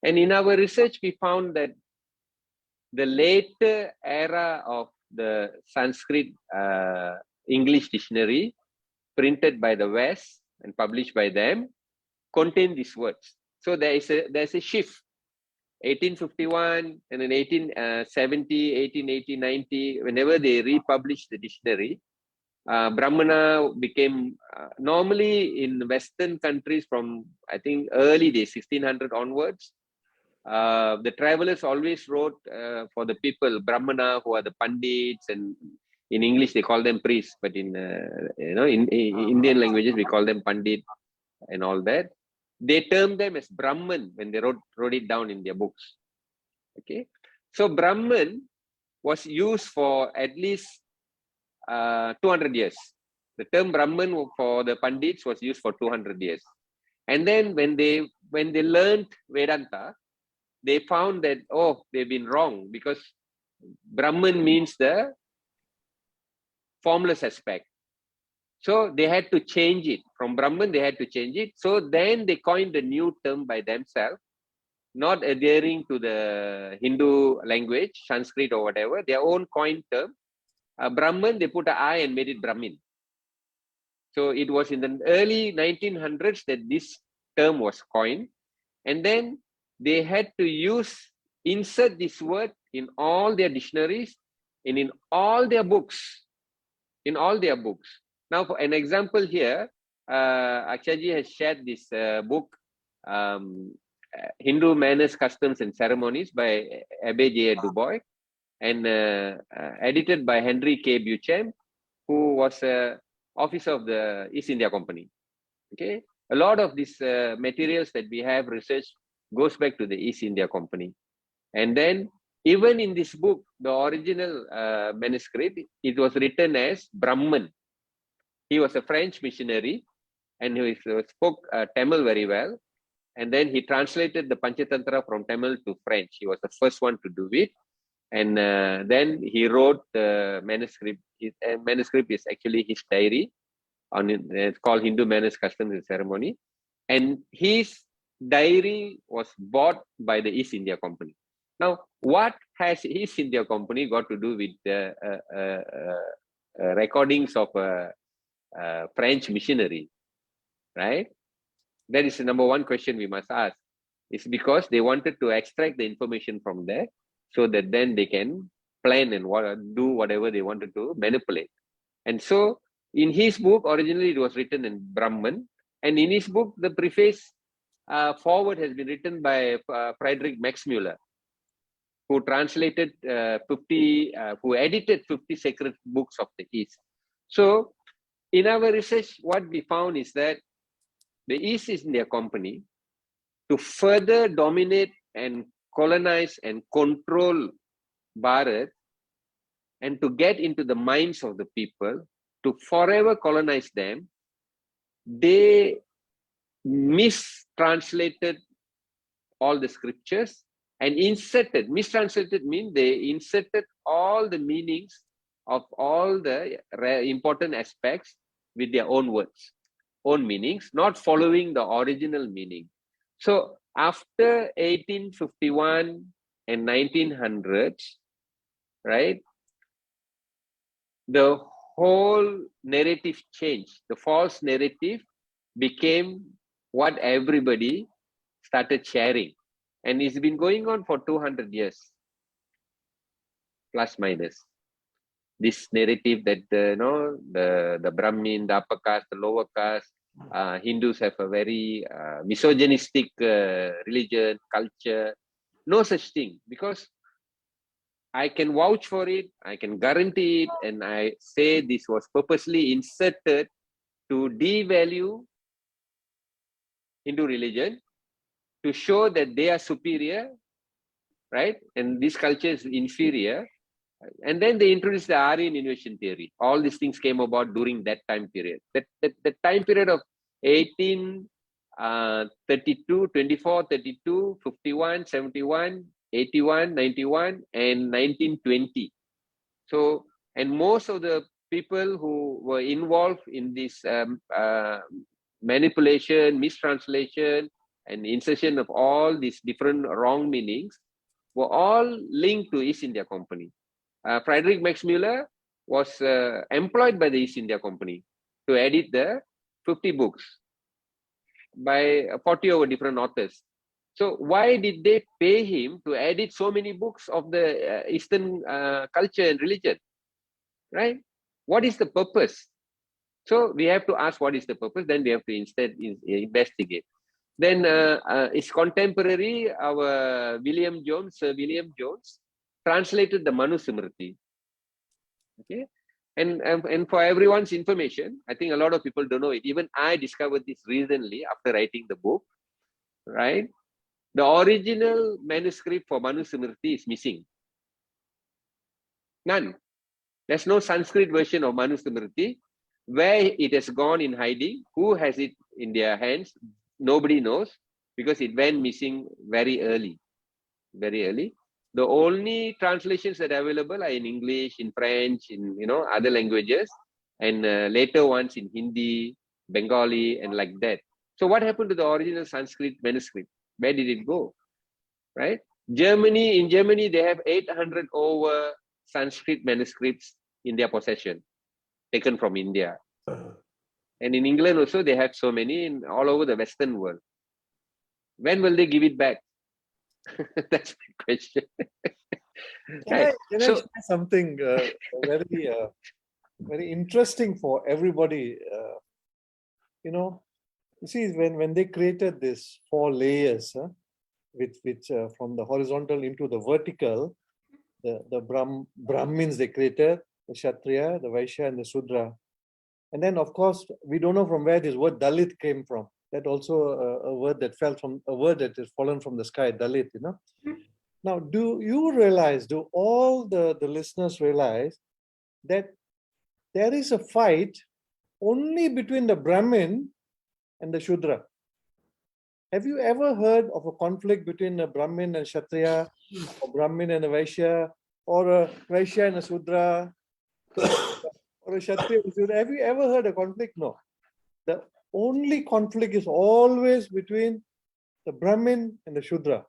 And in our research, we found that the later era of the Sanskrit English dictionary, printed by the West and published by them, contain these words. So there's a shift. 1851 and then 1870, 1880, 90, whenever they republished the dictionary, Brahmana became, normally in Western countries from, I think, early days, 1600 onwards, the travelers always wrote for the people, Brahmana, who are the Pandits, and in English they call them priests, but in Indian languages we call them Pandit and all that. They termed them as Brahman when they wrote it down in their books. Okay, so Brahman was used for at least 200 years. The term Brahman for the Pandits was used for 200 years. And then when they learned Vedanta, they found that, oh, they've been wrong, because Brahman means the formless aspect. So they had to change it. From Brahman, they had to change it. So then they coined a new term by themselves, not adhering to the Hindu language, Sanskrit or whatever, their own coined term. Brahman, they put an I and made it Brahmin. So it was in the early 1900s that this term was coined. And then they had to insert this word in all their dictionaries and in all their books. Now, for an example here, Akshaji has shared this book, Hindu Manners, Customs and Ceremonies by Abbe J. Dubois, and edited by Henry K. Beauchamp, who was officer of the East India Company. Okay, a lot of these materials that we have researched goes back to the East India Company. And then even in this book, the original manuscript, it was written as Brahman. He was a French missionary and he spoke Tamil very well. And then he translated the Panchatantra from Tamil to French. He was the first one to do it. And then he wrote the manuscript. His manuscript is actually his diary. It's called Hindu Manners, Customs and Ceremony. And his diary was bought by the East India Company. Now, what has East India Company got to do with the recordings of a French missionary, right? That is the number one question we must ask. It's because they wanted to extract the information from there so that then they can plan and do whatever they wanted to manipulate. And so in his book, originally it was written in Brahman. And in his book, the preface forward has been written by Friedrich Max Müller, who translated who edited 50 sacred books of the East. So in our research, what we found is that the East India Company, to further dominate and colonize and control Bharat, and to get into the minds of the people, to forever colonize them, they mistranslated all the scriptures and mistranslated means they inserted all the meanings of all the important aspects with their own words, own meanings, not following the original meaning. So after 1851 and 1900s, right, the whole narrative changed. The false narrative became what everybody started sharing. And it's been going on for 200 years, plus minus. This narrative that the Brahmin, the upper caste, the lower caste, Hindus have a very misogynistic religion, culture. No such thing, because I can vouch for it, I can guarantee it, and I say this was purposely inserted to devalue Hindu religion, to show that they are superior, right? And this culture is inferior. And then they introduced the Aryan invasion theory. All these things came about during that time period. The time period of 1832, 24, 32, 51, 71, 81, 91, and 1920. So, and most of the people who were involved in this manipulation, mistranslation, and insertion of all these different wrong meanings were all linked to East India Company. Friedrich Max Müller was employed by the East India Company to edit the 50 books by 40 over different authors. So why did they pay him to edit so many books of the Eastern culture and religion, right? What is the purpose? So we have to ask what is the purpose, then we have to instead investigate. Then his contemporary, our Sir William Jones, translated the Manusmriti. Okay, and for everyone's information, I think a lot of people don't know it. Even I discovered this recently after writing the book, right? The original manuscript for Manusmriti is missing. None. There's no Sanskrit version of Manusmriti. Where it has gone in hiding, who has it in their hands, nobody knows, because it went missing very early. Very early. The only translations that are available are in English, in French, in other languages, and later ones in Hindi, Bengali, and like that. So what happened to the original Sanskrit manuscript? Where did it go? Right? In Germany, they have 800 over Sanskrit manuscripts in their possession, taken from India. And in England also, they have so many in all over the Western world. When will they give it back? That's my question. Can I share something very interesting for everybody? You see, when they created this 4 layers, which from the horizontal into the vertical, the Brahmins they created, the Kshatriya, the Vaishya, and the Sudra. And then, of course, we don't know from where this word Dalit came from. That also a word that fell from a word that is fallen from the sky, Dalit, Now, do you realize, do all the listeners realize that there is a fight only between the Brahmin and the Shudra? Have you ever heard of a conflict between a Brahmin and Kshatriya, or Brahmin and a Vaishya, or a Vaishya and a Sudra, or a Kshatriya and a Sudra? Have you ever heard a conflict? No. The only conflict is always between the Brahmin and the Shudra.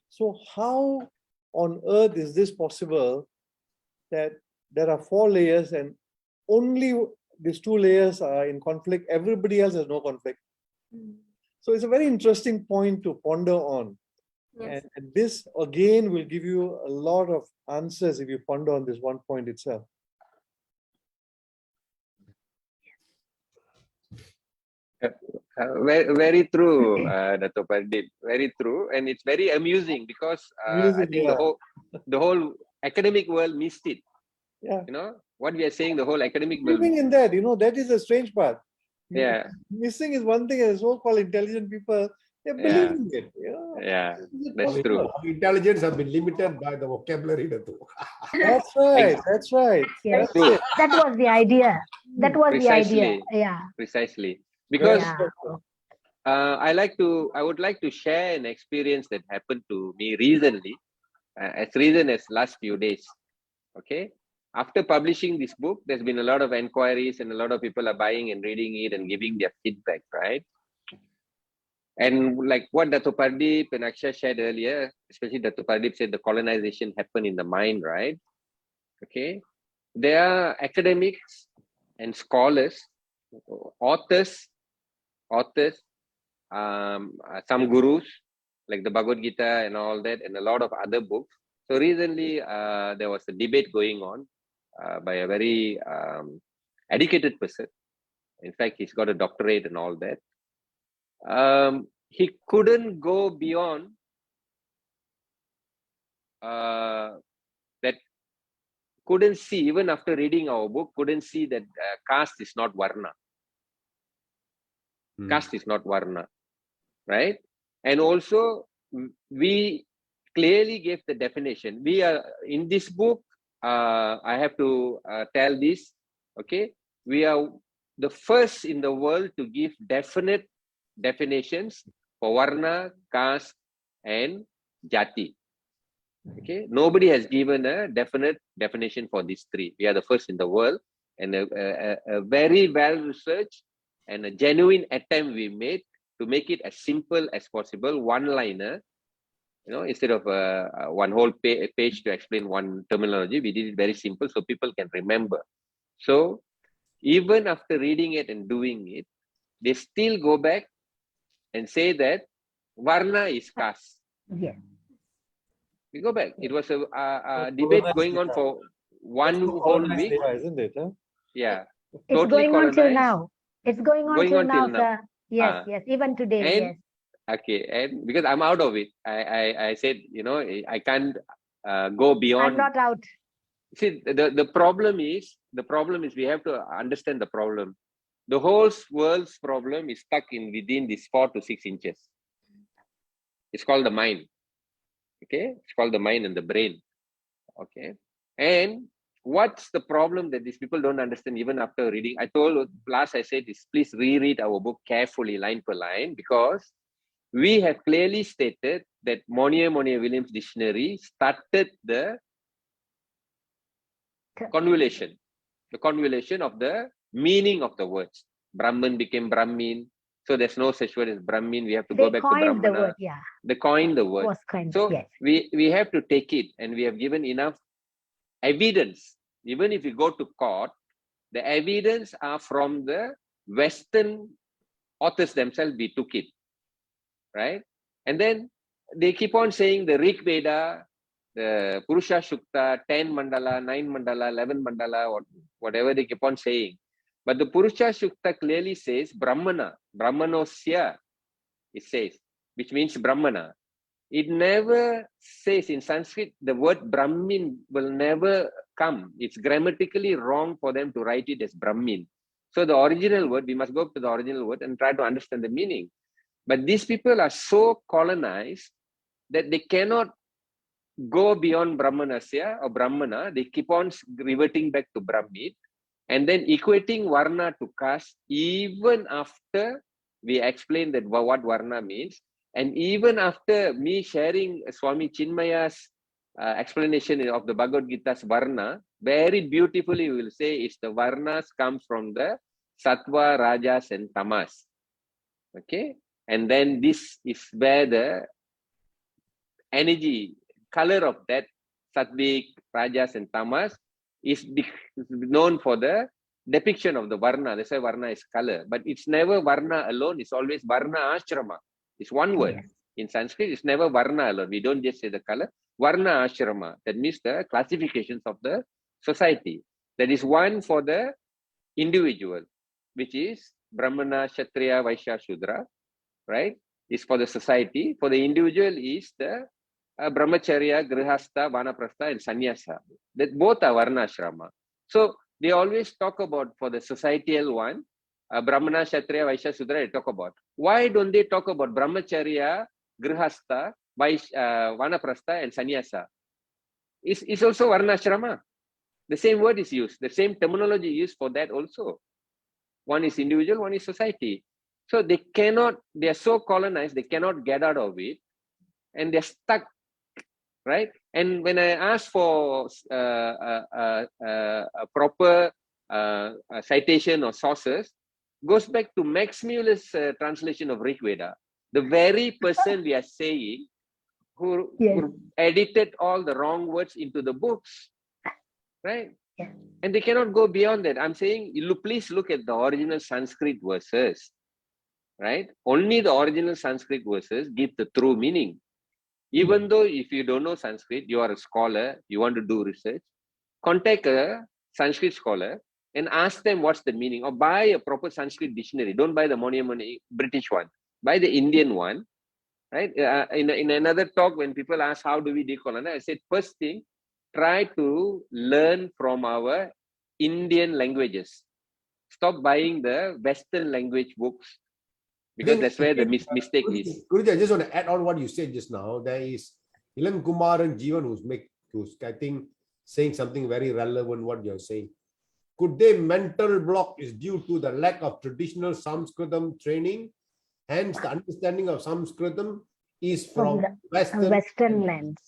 So how on earth is this possible that there are 4 layers and only these 2 layers are in conflict, everybody else has no conflict? So it's a very interesting point to ponder on. Yes. And this again will give you a lot of answers if you ponder on this one point itself. Very true, Dato' Pardip. Very true, and it's very amusing because I think the whole academic world missed it. Yeah. What we are saying, the whole academic world. Living in that, that is the strange part. Yeah. Missing is one thing, and so-called intelligent people, they believe in it. Yeah, that's true. Intelligence has been limited by the vocabulary. That's right. That's right. Yes. That's it. That was the idea. That was Precisely. the idea. Yeah. Precisely. Because Yeah. I would like to share an experience that happened to me recently, as recent as last few days. Okay. After publishing this book, there's been a lot of inquiries and a lot of people are buying and reading it and giving their feedback, right? And like what Dato' Pardip and Akshay shared earlier, especially Dato' Pardip said the colonization happened in the mind, right? Okay. There are academics and scholars, authors, some gurus like the Bhagavad Gita and all that, and a lot of other books. So recently there was a debate going on by a very educated person. In fact, he's got a doctorate and all that. He couldn't go beyond that, couldn't see, even after reading our book, couldn't see that caste is not Varna. Caste is not Varna, right? And also, we clearly gave the definition. We are, in this book, I have to tell this, okay? We are the first in the world to give definite definitions for Varna, caste, and Jati. Okay, nobody has given a definite definition for these 3. We are the first in the world, and a very well researched and a genuine attempt we made to make it as simple as possible, one-liner. Instead of one whole page to explain one terminology, we did it very simple so people can remember. So even after reading it and doing it, they still go back and say that Varna is caste. Yes. We go back. It was a debate going on for one whole week, isn't it? Huh? Yeah. It's Totally going on till colonized. now. It's going on till now, sir. Yes, yes. Even today, And, yes. Okay, and because I'm out of it, I said, I can't go beyond. I'm not out. See, the problem is we have to understand the problem. The whole world's problem is stuck within these 4 to 6 inches. It's called the mind. Okay, it's called the mind and the brain. Okay, and what's the problem that these people don't understand even after reading? I said is please reread our book carefully, line per line, because we have clearly stated that Monier Williams dictionary started the convolution of the meaning of the words. Brahman became Brahmin. So there's no such word as Brahmin. We have to go back to Brahmana. The word, yeah. They coined the word. So yes. we have to take it, and we have given enough evidence. Even if you go to court, the evidence are from the Western authors themselves, we took it, right? And then they keep on saying the Rig Veda, the Purusha Shukta, 10 mandala, 9 mandala, 11 mandala, or whatever they keep on saying. But the Purusha Shukta clearly says Brahmana, Brahmanosya, it says, which means Brahmana. It never says in Sanskrit, the word Brahmin will never come. It's grammatically wrong for them to write it as Brahmin. So the original word, we must go to the original word and try to understand the meaning. But these people are so colonized that they cannot go beyond Brahmanasya or Brahmana. They keep on reverting back to Brahmin and then equating Varna to caste even after we explain that what Varna means. And even after me sharing Swami Chinmaya's explanation of the Bhagavad Gita's Varna, very beautifully we will say it's the Varnas comes from the Sattva, Rajas and Tamas. Okay. And then this is where the energy, color of that Sattvic, Rajas and Tamas is known for the depiction of the Varna. That's why Varna is color. But it's never Varna alone. It's always Varna Ashrama. It's one word. Yes. In Sanskrit, it's never Varna alone. We don't just say the color. Varna Ashrama. That means the classifications of the society. That is one for the individual, which is Brahmana, Kshatriya, Vaishya, Shudra. Right? Is for the society. For the individual is the Brahmacharya, Grihastha, Vanaprastha and Sannyasa. That both are Varna Ashrama. So they always talk about for the societal one, Brahmana, Kshatriya, Vaishya, Shudra, they talk about. Why don't they talk about Brahmacharya, Grihastha, Vanaprastha and Sannyasa? It's also Varna Ashrama. The same word is used. The same terminology used for that also. One is individual, one is society. So they cannot, they are so colonized, they cannot get out of it. And they're stuck, right? And when I ask for a proper citation or sources, goes back to Max Muller's translation of Rig Veda. The very person we are saying who edited all the wrong words into the books, right? Yeah. And they cannot go beyond that. I'm saying, please look at the original Sanskrit verses, right? Only the original Sanskrit verses give the true meaning. Even though if you don't know Sanskrit, you are a scholar, you want to do research, contact a Sanskrit scholar and ask them what's the meaning, or buy a proper Sanskrit dictionary. Don't buy the money British one. Buy the Indian one, right? In another talk, when people ask how do we decolonize, I said first thing, try to learn from our Indian languages. Stop buying the Western language books. Because that's where the mistake is. Guruji, I just want to add on what you said just now. There is Ilan Kumar and Jeevan who's I think saying something very relevant what you're saying. Could they mental block is due to the lack of traditional Sanskritam training? Hence, the understanding of Sanskritam is from Western lens.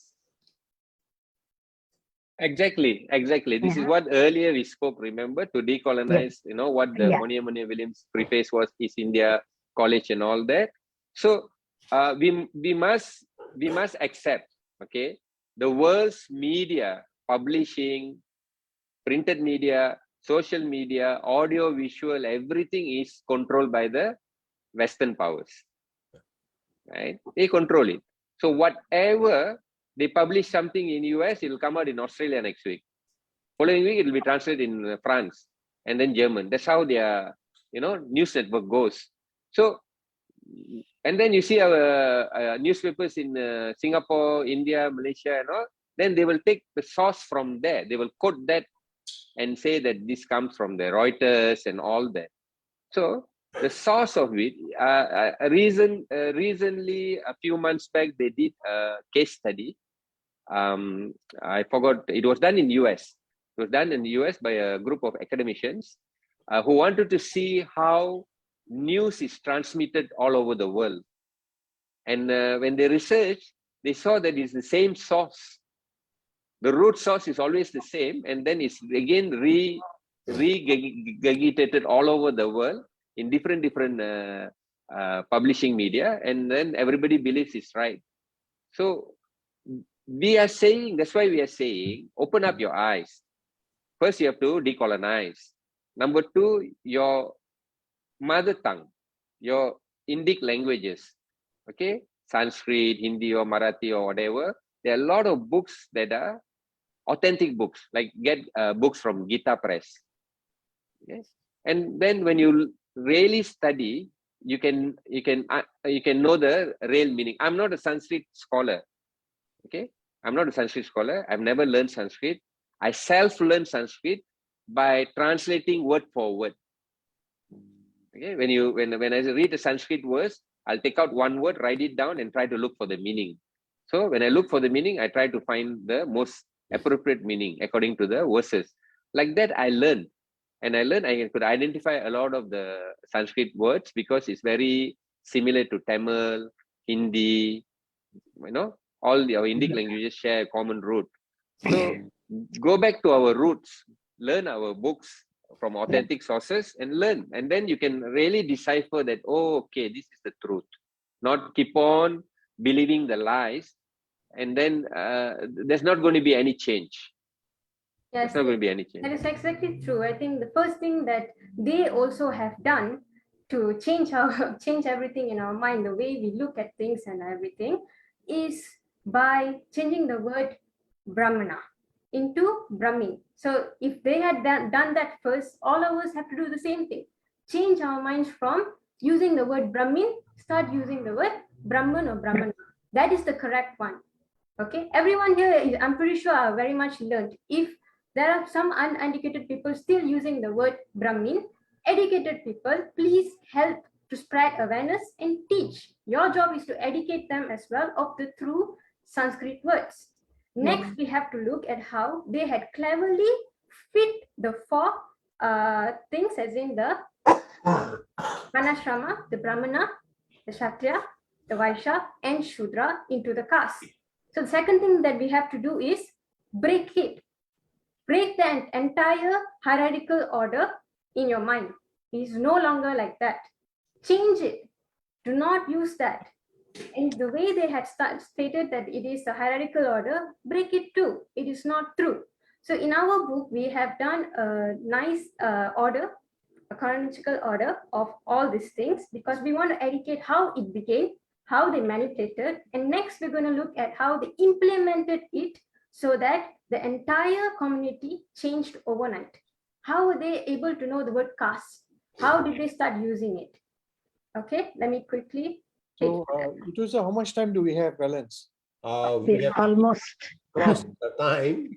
Exactly. This is what earlier we spoke, remember, to decolonize, you know, what the Moniamone Williams preface was, East India College and all that. So we must accept, okay, the world's media, publishing, printed media, social media, audio, visual, everything is controlled by the Western powers, right? They control it. So whatever they publish something in US, it will come out in Australia next week. Following week, it will be translated in France and then German. That's how their, you know, news network goes. So, and then you see our newspapers in Singapore, India, Malaysia and all, then they will take the source from there. They will quote that and say that this comes from the Reuters and all that. So the source of it, recently, a few months back, they did a case study. I forgot, it was done in US. It was done in the US by a group of academicians who wanted to see how news is transmitted all over the world. And when they researched, they saw that it's the same source. The root source is always the same, and then it's again regurgitated all over the world in different publishing media, and then everybody believes it's right. So we are saying, that's why we are saying, open up your eyes. First, you have to decolonize. Number two, your mother tongue, your Indic languages, okay, Sanskrit, Hindi or Marathi or whatever, there are a lot of books that are authentic books, like get books from Gita Press. Okay? And then when you really study, you can know the real meaning. I'm not a Sanskrit scholar. Okay, I'm not a Sanskrit scholar. I've never learned Sanskrit. I self-learned Sanskrit by translating word for word. Okay, when I read the Sanskrit words, I'll take out one word, write it down, and try to look for the meaning. So when I look for the meaning, I try to find the most appropriate meaning according to the verses. Like that, I learned. And I learned I could identify a lot of the Sanskrit words because it's very similar to Tamil, Hindi, all our Indic languages share a common root. So go back to our roots, learn our books from authentic sources and learn. And then you can really decipher that, oh, okay, this is the truth. Not keep on believing the lies. And then there's not going to be any change. Yes, there's not going to be any change. That is exactly true. I think the first thing that they also have done to change everything in our mind, the way we look at things and everything, is by changing the word Brahmana into Brahmin. So if they had done that first, all of us have to do the same thing. Change our minds from using the word Brahmin, start using the word Brahman or Brahmana. That is the correct one. Okay, everyone here, I'm pretty sure, are very much learned. If there are some uneducated people still using the word Brahmin, educated people, please help to spread awareness and teach. Your job is to educate them as well of the true Sanskrit words. Next, we have to look at how they had cleverly fit the four things, as in the Manashrama, the Brahmana, the Kshatriya, the Vaishya, and Shudra into the caste. So the second thing that we have to do is break it. Break the entire hierarchical order in your mind. It is no longer like that. Change it. Do not use that. And the way they had stated that it is a hierarchical order, break it too. It is not true. So in our book, we have done a nice order, a chronological order of all these things, because we want to educate how it became, how they manipulated, and next we're going to look at how they implemented it so that the entire community changed overnight. How were they able to know the word caste? How did they start using it? Okay, let me quickly. So, Ituza, how much time do we have, balance? We have almost crossed the time.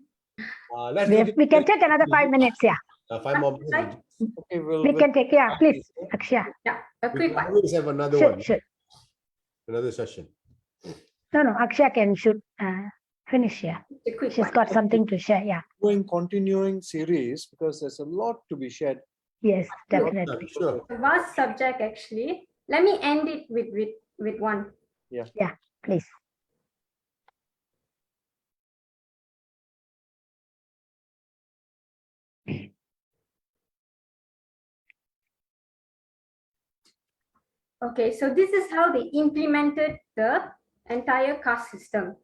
we can take another 5 minutes. Yeah, 5 more minutes. Okay, we can take. Yeah, please, Akshaya. Yeah, a We quick can one. always have another Sure, one, sure. another session. No, Akshaya should finish here. A quick She's one. got something to share. Yeah. Continuing series, because there's a lot to be shared. Yes, definitely. Sure. A vast subject, actually. Let me end it with one. Yeah, please. Okay, so this is how they implemented the entire caste system.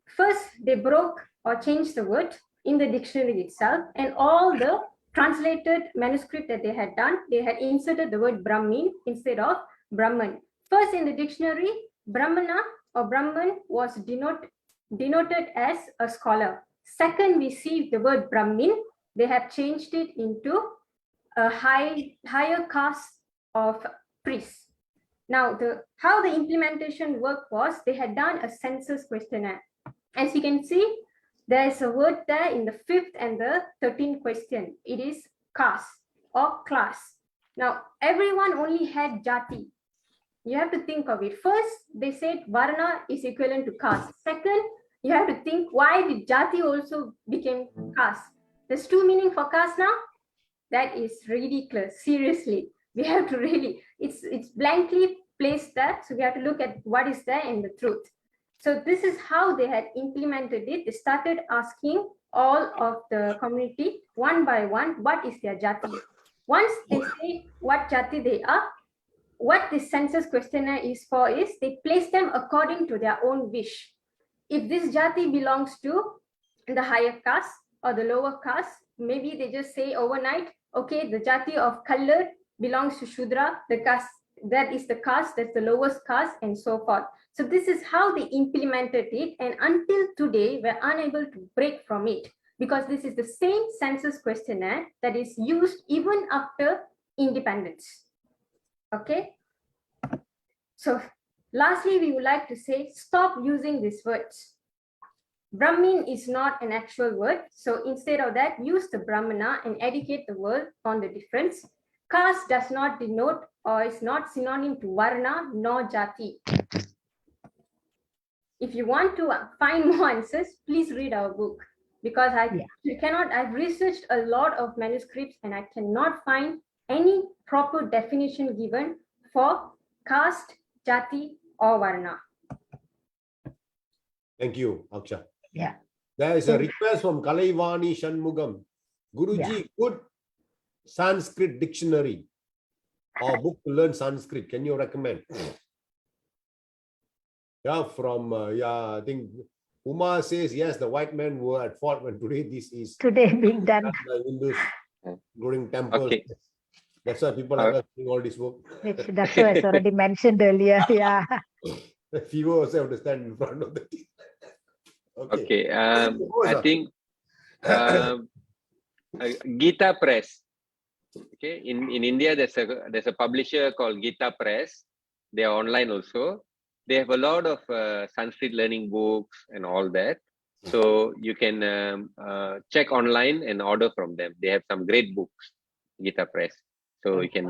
First, they broke or changed the word in the dictionary itself, and all the translated manuscript that they had done, they had inserted the word Brahmin instead of Brahman. First, in the dictionary, Brahmana or Brahman was denoted as a scholar. Second, we see the word Brahmin. They have changed it into a higher caste of priests. Now, how the implementation worked was they had done a census questionnaire. As you can see, there is a word there in the 5th and the 13th question. It is caste or class. Now, everyone only had Jati. You have to think of it. First, they said Varna is equivalent to caste. Second, you have to think, why did Jati also become caste? There's 2 meanings for caste now. That is ridiculous. Seriously, we have to really, it's blankly placed there. So we have to look at what is there in the truth. So this is how they had implemented it. They started asking all of the community one by one, what is their Jati? Once they say what Jati they are, what this census questionnaire is for is they place them according to their own wish. If this Jati belongs to the higher caste or the lower caste, maybe they just say overnight, okay, the Jati of colored belongs to Shudra, the caste, that is the caste, that's the lowest caste, and so forth. So this is how they implemented it, and until today, we're unable to break from it, because this is the same census questionnaire that is used even after independence. Okay? So lastly, we would like to say, stop using these words. Brahmin is not an actual word. So instead of that, use the Brahmana and educate the world on the difference. Caste does not denote or is not synonym to Varna nor Jati. If you want to find more answers, please read our book, because I've researched a lot of manuscripts and I cannot find any proper definition given for caste, Jati or Varna. Thank you, Aksha. Yeah. There is a request from Kalaivani Shanmugam. Guruji, good Sanskrit dictionary or book to learn Sanskrit. Can you recommend? Yeah, from I think Uma says yes. The white men were at fault when today this is being done. by Hindus, including temples. Okay. That's why people are doing all this work. Which Dato has already mentioned earlier. Yeah. The fever also have to stand in front of the team. Okay. I think Gita Press. Okay. In India, there's a publisher called Gita Press. They are online also. They have a lot of Sanskrit learning books and all that. So you can check online and order from them. They have some great books, Gita Press. So you can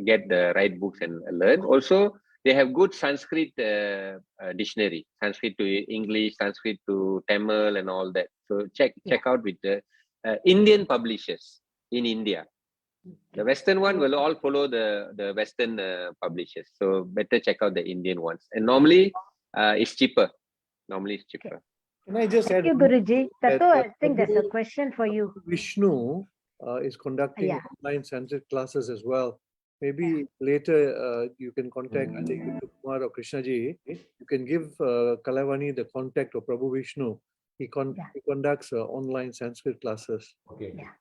get the right books and learn. Also, they have good Sanskrit dictionary, Sanskrit to English, Sanskrit to Tamil and all that. So check out with the Indian publishers in India. The Western one will all follow the Western publishers. So better check out the Indian ones. And normally it's cheaper. Normally it's cheaper. Can I just add? Thank you, Guruji. Dato, I think there's a question for you. Vishnu is conducting online Sanskrit classes as well. Maybe later you can contact either Yusuf Kumar or Krishnaji. You can give Kalavani the contact of Prabhu Vishnu. He conducts online Sanskrit classes. Okay. Yeah.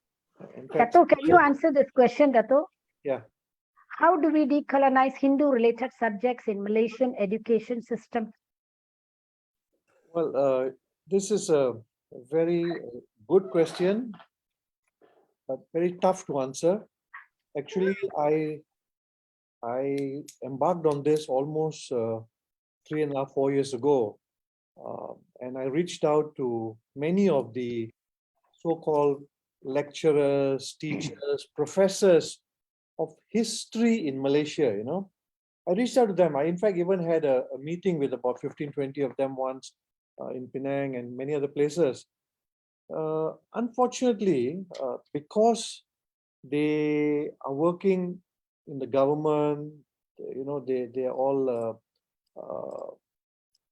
Dato, can you answer this question, Dato? Yeah. How do we decolonize Hindu-related subjects in Malaysian education system? Well, this is a very good question, but very tough to answer. Actually, I embarked on this almost 3.5, 4 years ago, and I reached out to many of the so-called lecturers, teachers, professors of history in Malaysia. I reached out to them. I in fact even had a meeting with about 15, 20 of them once in Penang and many other places. Unfortunately, because they are working in the government, they are all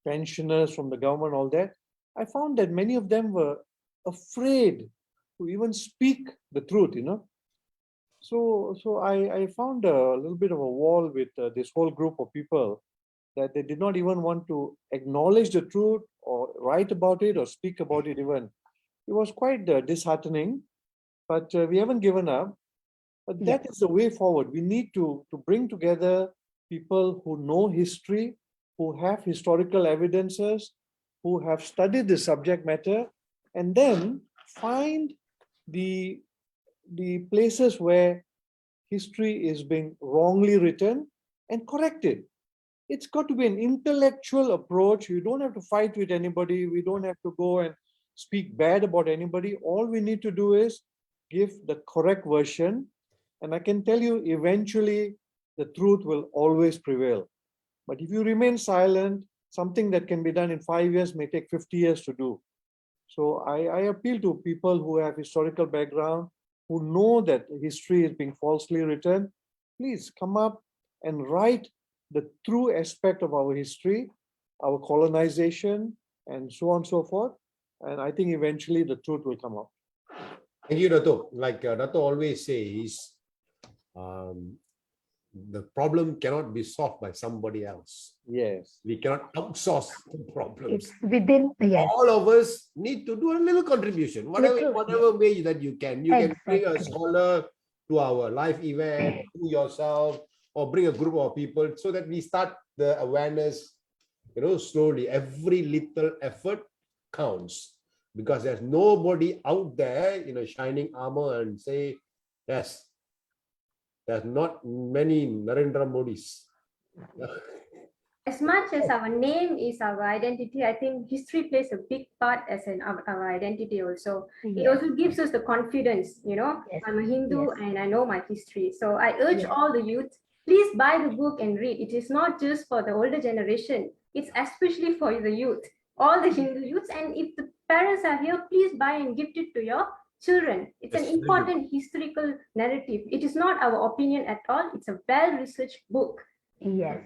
pensioners from the government, all that. I found that many of them were afraid to even speak the truth, So I found a little bit of a wall with this whole group of people, that they did not even want to acknowledge the truth or write about it or speak about it even. It was quite disheartening, but we haven't given up. But that is the way forward. We need to bring together people who know history, who have historical evidences, who have studied the subject matter, and then find the places where history is being wrongly written and correct it. It's got to be an intellectual approach. You don't have to fight with anybody. We don't have to go and speak bad about anybody. All we need to do is give the correct version. And I can tell you, eventually, the truth will always prevail. But if you remain silent, something that can be done in 5 years may take 50 years to do. So I appeal to people who have historical background, who know that history is being falsely written. Please come up and write the true aspect of our history, our colonization, and so on and so forth. And I think eventually the truth will come out. Thank you, Dato. Like Dato always says, the problem cannot be solved by somebody else. Yes. We cannot outsource the problems. It's within, All of us need to do a little contribution, whatever way that you can. You can bring a scholar, to our live event, to yourself, or bring a group of people so that we start the awareness, slowly. Every little effort counts, because there's nobody out there, shining armor and say, yes, there's not many Narendra Modis. As much as our name is our identity, I think history plays a big part as our identity also. It also gives us the confidence, I'm a Hindu and I know my history. So I urge all the youth, please buy the book and read. It is not just for the older generation. It's especially for the youth, all the Hindu youths. And if the parents are here, please buy and gift it to your children. It's an important historical narrative. It is not our opinion at all. It's a well-researched book. Yes.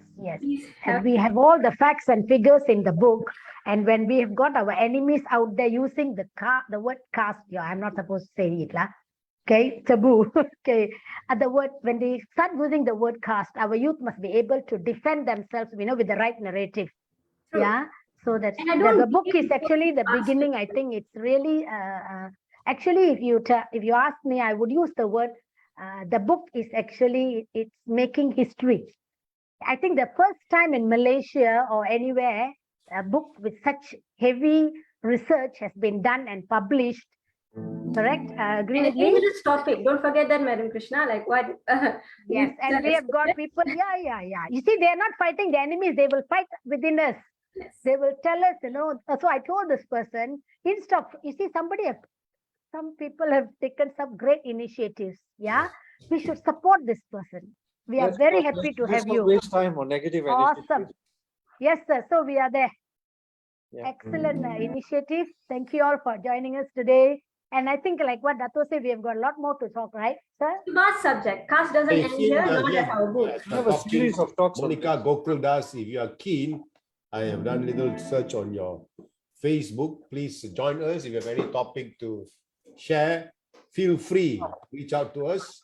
And we have all the facts and figures in the book. And when we have got our enemies out there using the word caste, I'm not supposed to say it, lah. Okay, taboo. Okay, the word, when they start using the word caste, our youth must be able to defend themselves, with the right narrative. True. Yeah. So that the book is actually the beginning. I think it's really actually, if you ask me, I would use the word. The book is actually, it's making history. I think the first time in Malaysia or anywhere, a book with such heavy research has been done and published. Correct? Agree with me? Dangerous topic. Don't forget that, Madam Krishna. Like what? Yes, and we have got people. Yeah. You see, they are not fighting the enemies. They will fight within us. Yes. They will tell us, So I told this person, instead of, you see, some people have taken some great initiatives. Yeah, we should support this person. We are very happy to have you. Waste time on negative Awesome. Yes, sir. So we are there. Yeah. Excellent initiative. Thank you all for joining us today. And I think, like what Dato said, we have got a lot more to talk, right, sir? Vast subject. Caste doesn't end here, not as our book. We have a series of talks. Monica Gokul Das, if you are keen, I have done a little search on your Facebook. Please join us. If you have any topic to share, feel free, reach out to us.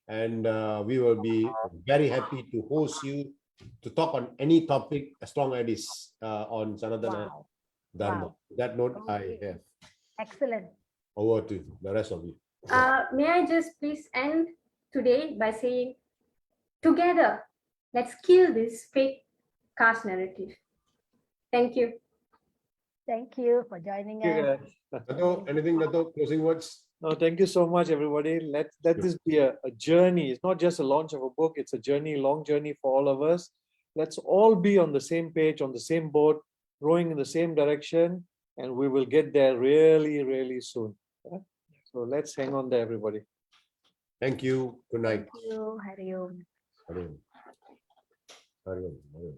And we will be very happy to host you to talk on any topic as long as it is on Sanatana Dharma. That note I have. Excellent. Over to the rest of you. May I just please end today by saying, together, let's kill this fake caste narrative. Thank you. Thank you for joining us. Dato, anything, Dato, closing words? No, thank you so much, everybody. Let this be a journey. It's not just a launch of a book. It's a journey, long journey for all of us. Let's all be on the same page, on the same boat, rowing in the same direction, and we will get there really, really soon. Yeah? So let's hang on there, everybody. Thank you. Good night. Thank you. Hari Om. Hari Om. Hari Om.